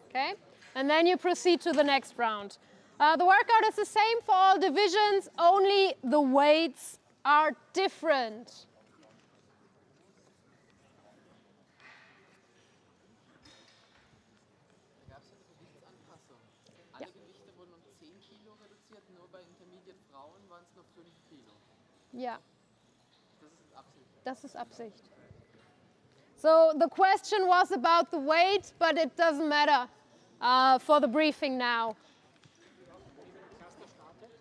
Okay? And then you proceed to the next round. The workout is the same for all divisions, only the weights are different. Da gab es ja eine Gewichtsanpassung. Alle Gewichte wurden um 10 Kilo reduziert, nur bei Intermediate Frauen waren es nur 5 Kilo. Ja. Das ist Absicht. Das ist Absicht. So the question was about the weight, but it doesn't matter for the briefing now. Cluster startet,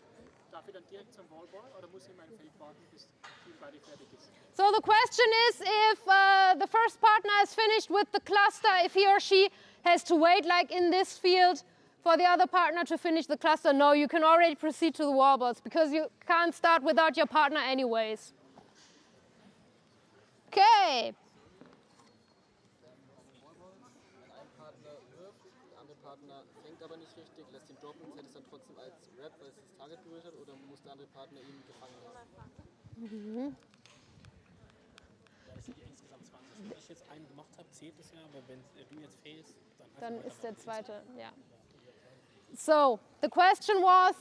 darf ich dann direkt zum Wallball oder muss ich in meinem Feld warten, bis die beide fertig ist? So the question is if the first partner is finished with the cluster, if he or she has to wait like in this field for the other partner to finish the cluster. No, you can already proceed to the wall balls because you can't start without your partner anyways. Okay. Wenn ein Partner wirft, der andere Partner fängt aber nicht richtig, lässt ihn droppen, zählt es dann trotzdem als Rap, weil es das Target berührt hat, oder muss der andere Partner ihn gefangen lassen? Da sind ja insgesamt 20. Wenn ich jetzt einen gemacht habe, zählt es ja, aber wenn du jetzt fehlst, Dann ist der zweite, ja. So, the question was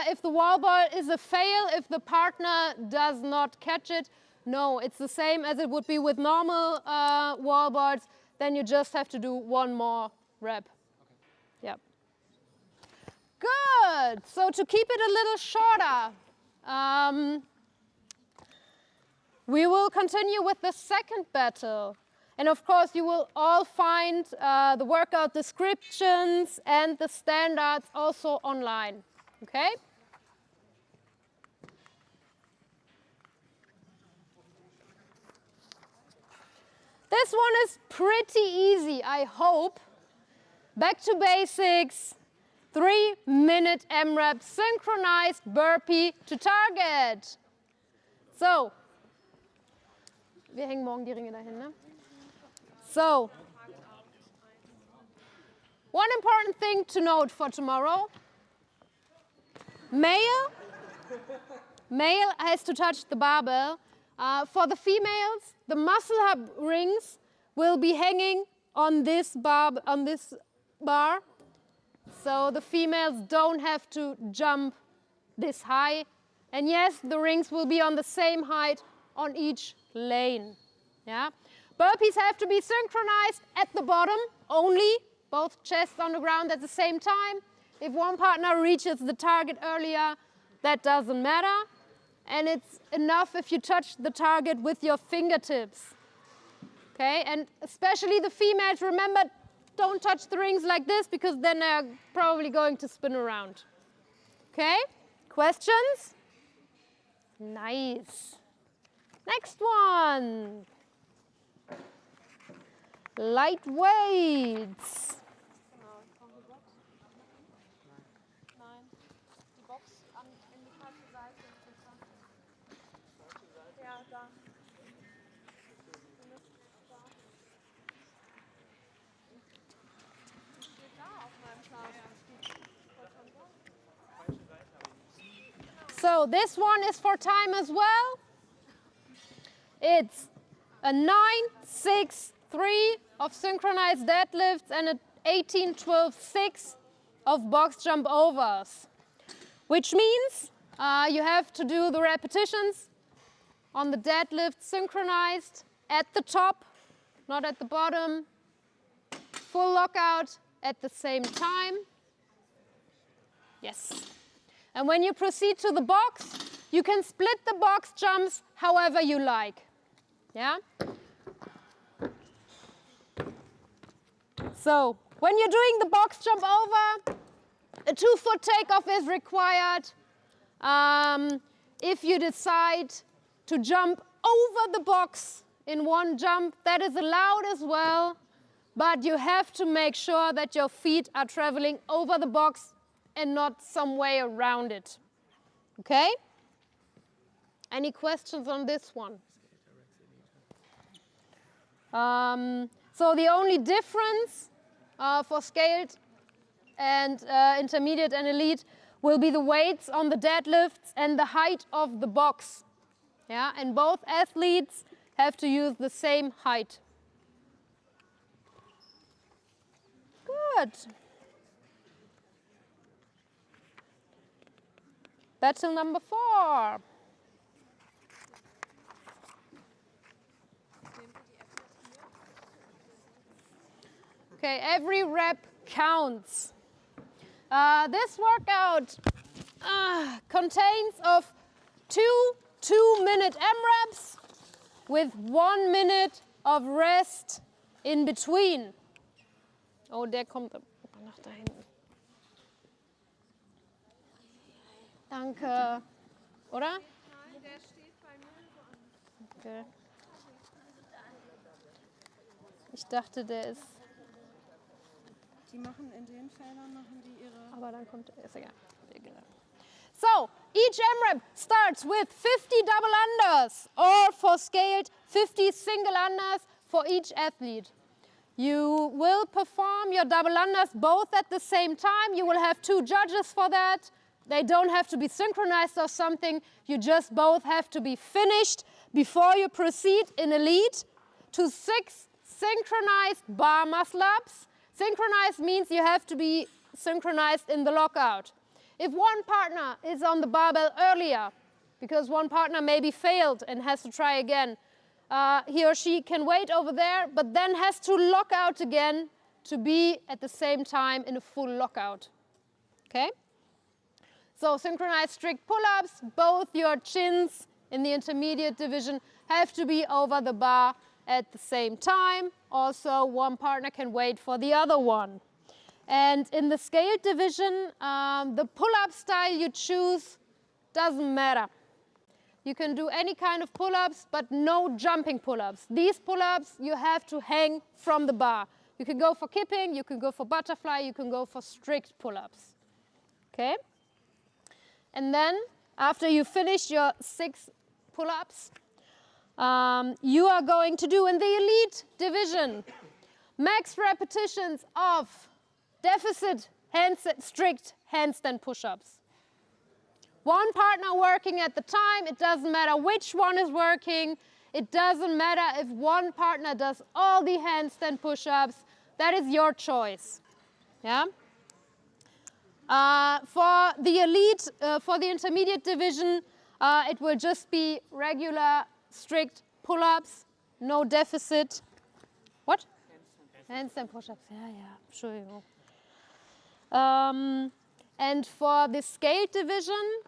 if the wall ball is a fail, if the partner does not catch it. No, it's the same as it would be with normal wall balls. Then you just have to do one more rep. Okay. Yep. Good. So to keep it a little shorter, we will continue with the second battle. And of course, you will all find the workout descriptions and the standards also online. Okay? This one is pretty easy, I hope. Back to basics. 3-minute MRAP synchronized burpee to target. So, wir hängen morgen die Ringe dahin, ne? So, one important thing to note for tomorrow. Male has to touch the barbell. For the females, the muscle hub rings will be hanging on this bar. So the females don't have to jump this high. And yes, the rings will be on the same height on each lane. Yeah? Burpees have to be synchronized at the bottom only, both chests on the ground at the same time. If one partner reaches the target earlier, that doesn't matter. And it's enough if you touch the target with your fingertips. Okay, and especially the females, remember, don't touch the rings like this because then they're probably going to spin around. Okay, questions? Nice. Next one. Light weights. Nein, die Box in die falsche Seite. Ja, da. Steht da auf meinem Plan. So this one is for time as well. It's a 9-6-3 of synchronized deadlifts and an 18-12-6 of box jump overs, which means you have to do the repetitions on the deadlift synchronized at the top, not at the bottom, full lockout at the same time. Yes. And when you proceed to the box, you can split the box jumps however you like. Yeah? So, when you're doing the box jump over, a 2-foot takeoff is required. If you decide to jump over the box in one jump, that is allowed as well. But you have to make sure that your feet are traveling over the box and not some way around it. Okay? Any questions on this one? So the only difference for scaled and intermediate and elite will be the weights on the deadlifts and the height of the box. Yeah? And both athletes have to use the same height. Good. Battle number 4. Okay, every rep counts. This workout contains of 2 2-minute M-reps with 1 minute of rest in between. Oh, der kommt nach da hinten. Danke. Oder? Der steht bei mir. Okay. Ich dachte, der ist... Die machen in den Feldern, machen die ihre... Aber dann kommt... Ist egal. So, each M-rep starts with 50 double unders, or for scaled, 50 single unders for each athlete. You will perform your double unders both at the same time. You will have 2 judges for that. They don't have to be synchronized or something. You just both have to be finished before you proceed in elite to 6 synchronized bar muscle-ups. Synchronized means you have to be synchronized in the lockout. If one partner is on the barbell earlier, because one partner maybe failed and has to try again, he or she can wait over there, but then has to lock out again to be at the same time in a full lockout. Okay? So synchronized strict pull-ups, both your chins in the intermediate division have to be over the bar at the same time. Also, one partner can wait for the other one. And in the scaled division, the pull-up style you choose doesn't matter. You can do any kind of pull-ups, but no jumping pull-ups. These pull-ups, you have to hang from the bar. You can go for kipping, you can go for butterfly, you can go for strict pull-ups. Okay? And then, after you finish your 6 pull-ups, you are going to do in the elite division max repetitions of deficit strict handstand push-ups. One partner working at the time, it doesn't matter which one is working, it doesn't matter if one partner does all the handstand push-ups, that is your choice. Yeah? For the elite, for the intermediate division, it will just be regular strict pull-ups, no deficit. What? Handstand push-ups, yeah, Entschuldigung. And for the scaled division,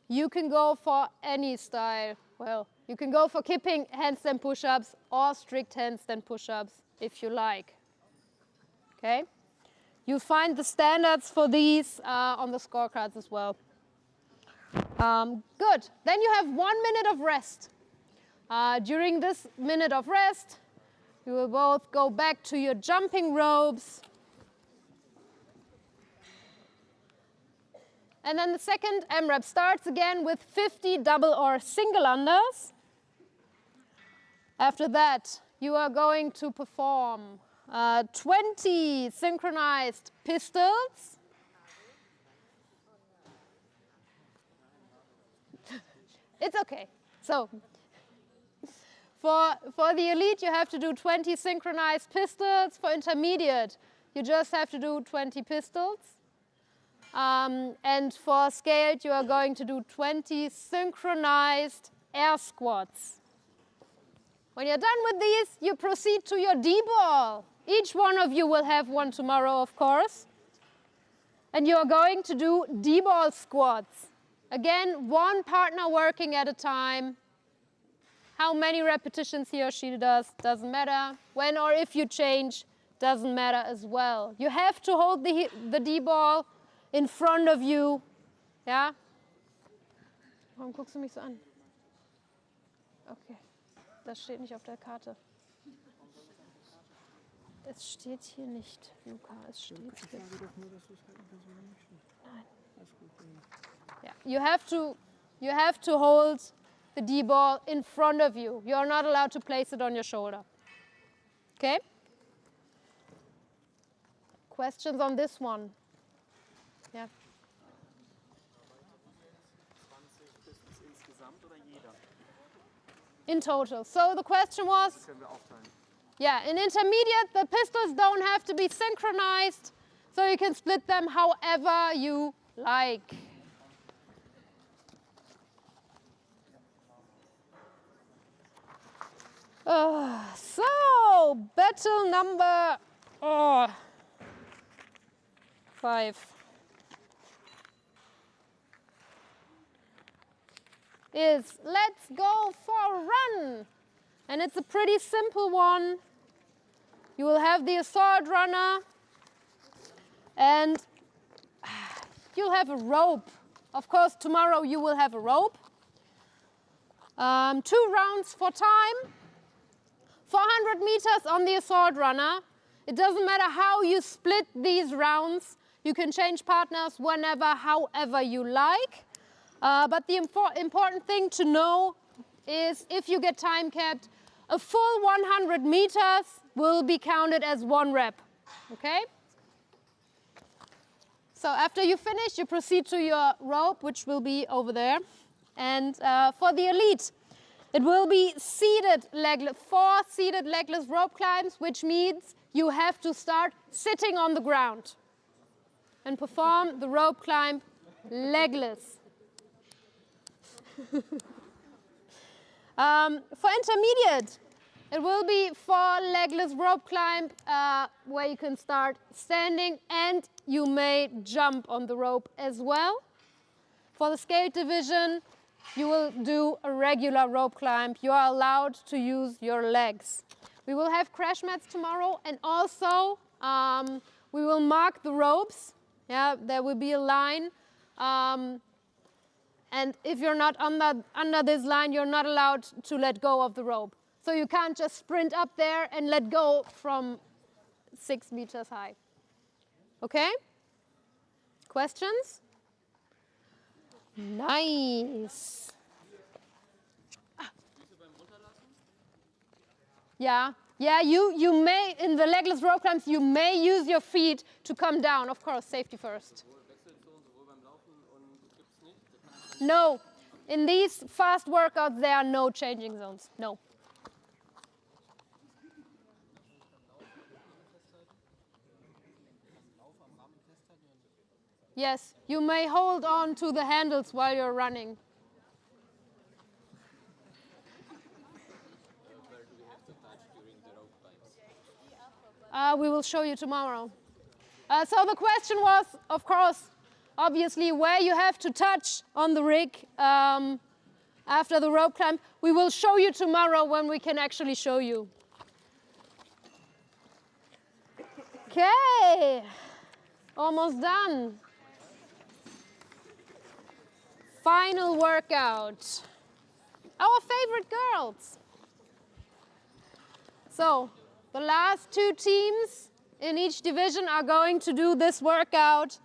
you can go for any style. Well, you can go for kipping handstand push-ups or strict handstand push-ups if you like. Okay? You find the standards for these on the scorecards as well. Good. Then you have 1 minute of rest. During this minute of rest, you will both go back to your jumping ropes. And then the second M-rep starts again with 50 double or single unders. After that, you are going to perform 20 synchronized pistols. It's okay. So, for the elite, you have to do 20 synchronized pistols. For intermediate, you just have to do 20 pistols. And for scaled, you are going to do 20 synchronized air squats. When you're done with these, you proceed to your D-ball. Each one of you will have one tomorrow, of course. And you are going to do D-ball squats. Again, one partner working at a time. How many repetitions he or she does, doesn't matter. When or if you change, doesn't matter as well. You have to hold the D-ball in front of you. Ja? Warum guckst du mich so an? Okay, das steht nicht auf der Karte. Es steht hier nicht, Luca. Es steht hier. Nein. Yeah. You have to hold the D-ball in front of you. You are not allowed to place it on your shoulder. Okay? Questions on this one? Yeah. 20 Pistons insgesamt oder jeder? In total. So the question was, Das können wir aufteilen. yeah, in intermediate, the pistols don't have to be synchronized, so you can split them however you like. So, battle number 5 is let's go for a run. And it's a pretty simple one. You will have the assault runner and you'll have a rope. Of course, tomorrow you will have a rope. 2 rounds for time. 400 meters on the assault runner. It doesn't matter how you split these rounds. You can change partners whenever, however you like. But the important thing to know is if you get time capped, a full 100 meters will be counted as 1 rep. Okay? So after you finish, you proceed to your rope, which will be over there. And for the elite, it will be seated legless, 4 seated legless rope climbs, which means you have to start sitting on the ground and perform the rope climb legless. For intermediate, it will be 4 legless rope climb where you can start standing and you may jump on the rope as well. For the scaled division, you will do a regular rope climb. You are allowed to use your legs. We will have crash mats tomorrow, and also we will mark the ropes. Yeah, there will be a line. And if you're not under this line, you're not allowed to let go of the rope. So you can't just sprint up there and let go from 6 meters high. Okay? Questions? Nice. Yeah, you may, in the legless rope climbs, you may use your feet to come down. Of course, safety first. No, in these fast workouts, there are no changing zones. No. Yes, you may hold on to the handles while you're running. We will show you tomorrow. So the question was, of course, obviously, where you have to touch on the rig after the rope climb. We will show you tomorrow when we can actually show you. Okay, almost done. Final workout. Our favorite girls. So, the last 2 teams in each division are going to do this workout,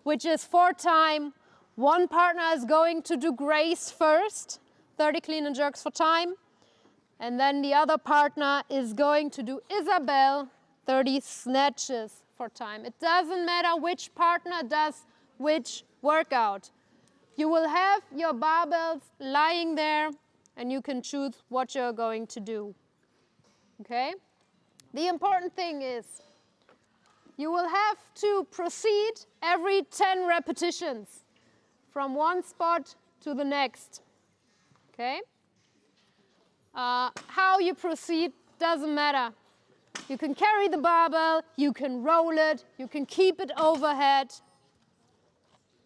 which is for time. One partner is going to do Grace first, 30 clean and jerks for time. And then the other partner is going to do Isabel, 30 snatches for time. It doesn't matter which partner does which workout. You will have your barbells lying there and you can choose what you're going to do. Okay? The important thing is you will have to proceed every 10 repetitions from one spot to the next. Okay? How you proceed doesn't matter. You can carry the barbell, you can roll it, you can keep it overhead,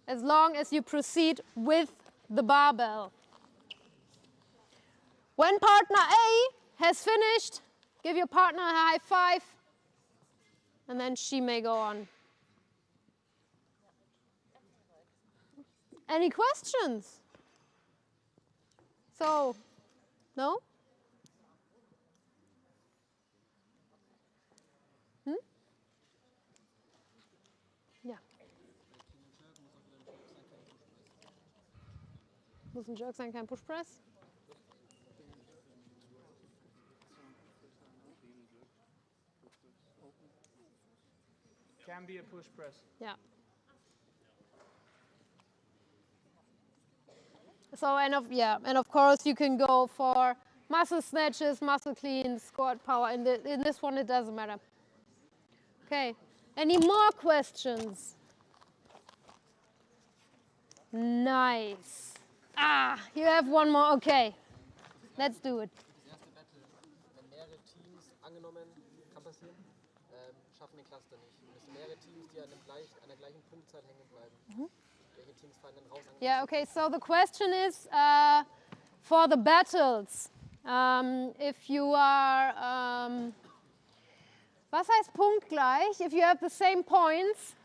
as long as you proceed with the barbell. When partner A has finished, give your partner a high five, and then she may go on. Any questions? So, no? Ja. Muss ein Jerk sein, kein Push Press? Can be a push press. Yeah. So and of course you can go for muscle snatches, muscle cleans, squat power. In this one it doesn't matter. Okay. Any more questions? Nice. Ah, you have one more. Okay. Let's do it. Das erste Battle, wenn mehrere Teams, angenommen, kann passieren, schaffen den Cluster nicht. Und es sind mehrere Teams, die an der gleichen Punktzahl hängen bleiben. Welche Teams fallen dann raus? Yeah, okay, so the question is for the battles, if you are, was heißt punktgleich? If you have the same points,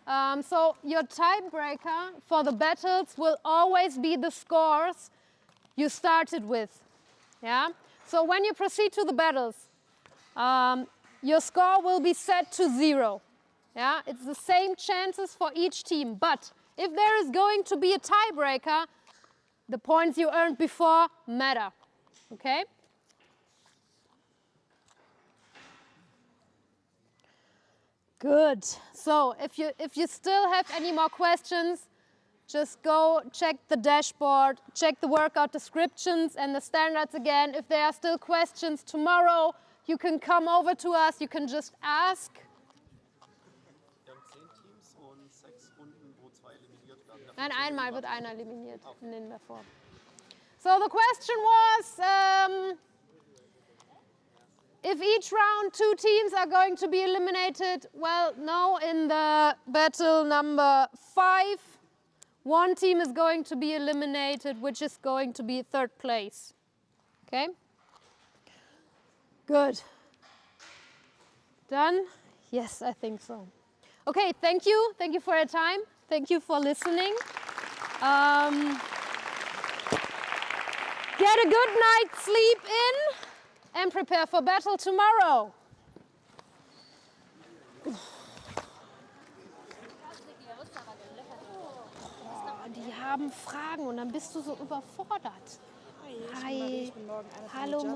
so your tiebreaker for the battles will always be the scores you started with. Yeah? So when you proceed to the battles, your score will be set to 0. Yeah? It's the same chances for each team, but if there is going to be a tiebreaker, the points you earned before matter. Okay? Good. So if you still have any more questions, just go check the dashboard, check the workout descriptions and the standards again. If there are still questions tomorrow, you can come over to us, you can just ask. Wir haben 10 Teams und 6 Runden, wo 2 eliminiert werden. Nein, einmal wird einer eliminiert in der Form. So the question was, if each round 2 teams are going to be eliminated. Well, no, in the battle number 5, 1 team is going to be eliminated, which is going to be 3rd place. Okay? Good. Done? Yes, I think so. Okay, thank you. Thank you for your time. Thank you for listening. Get a good night's sleep in and prepare for battle tomorrow. Oh, die haben Fragen und dann bist du so überfordert. Hi, ich bin Marie, ich bin morgen einer von den Hallo Judges.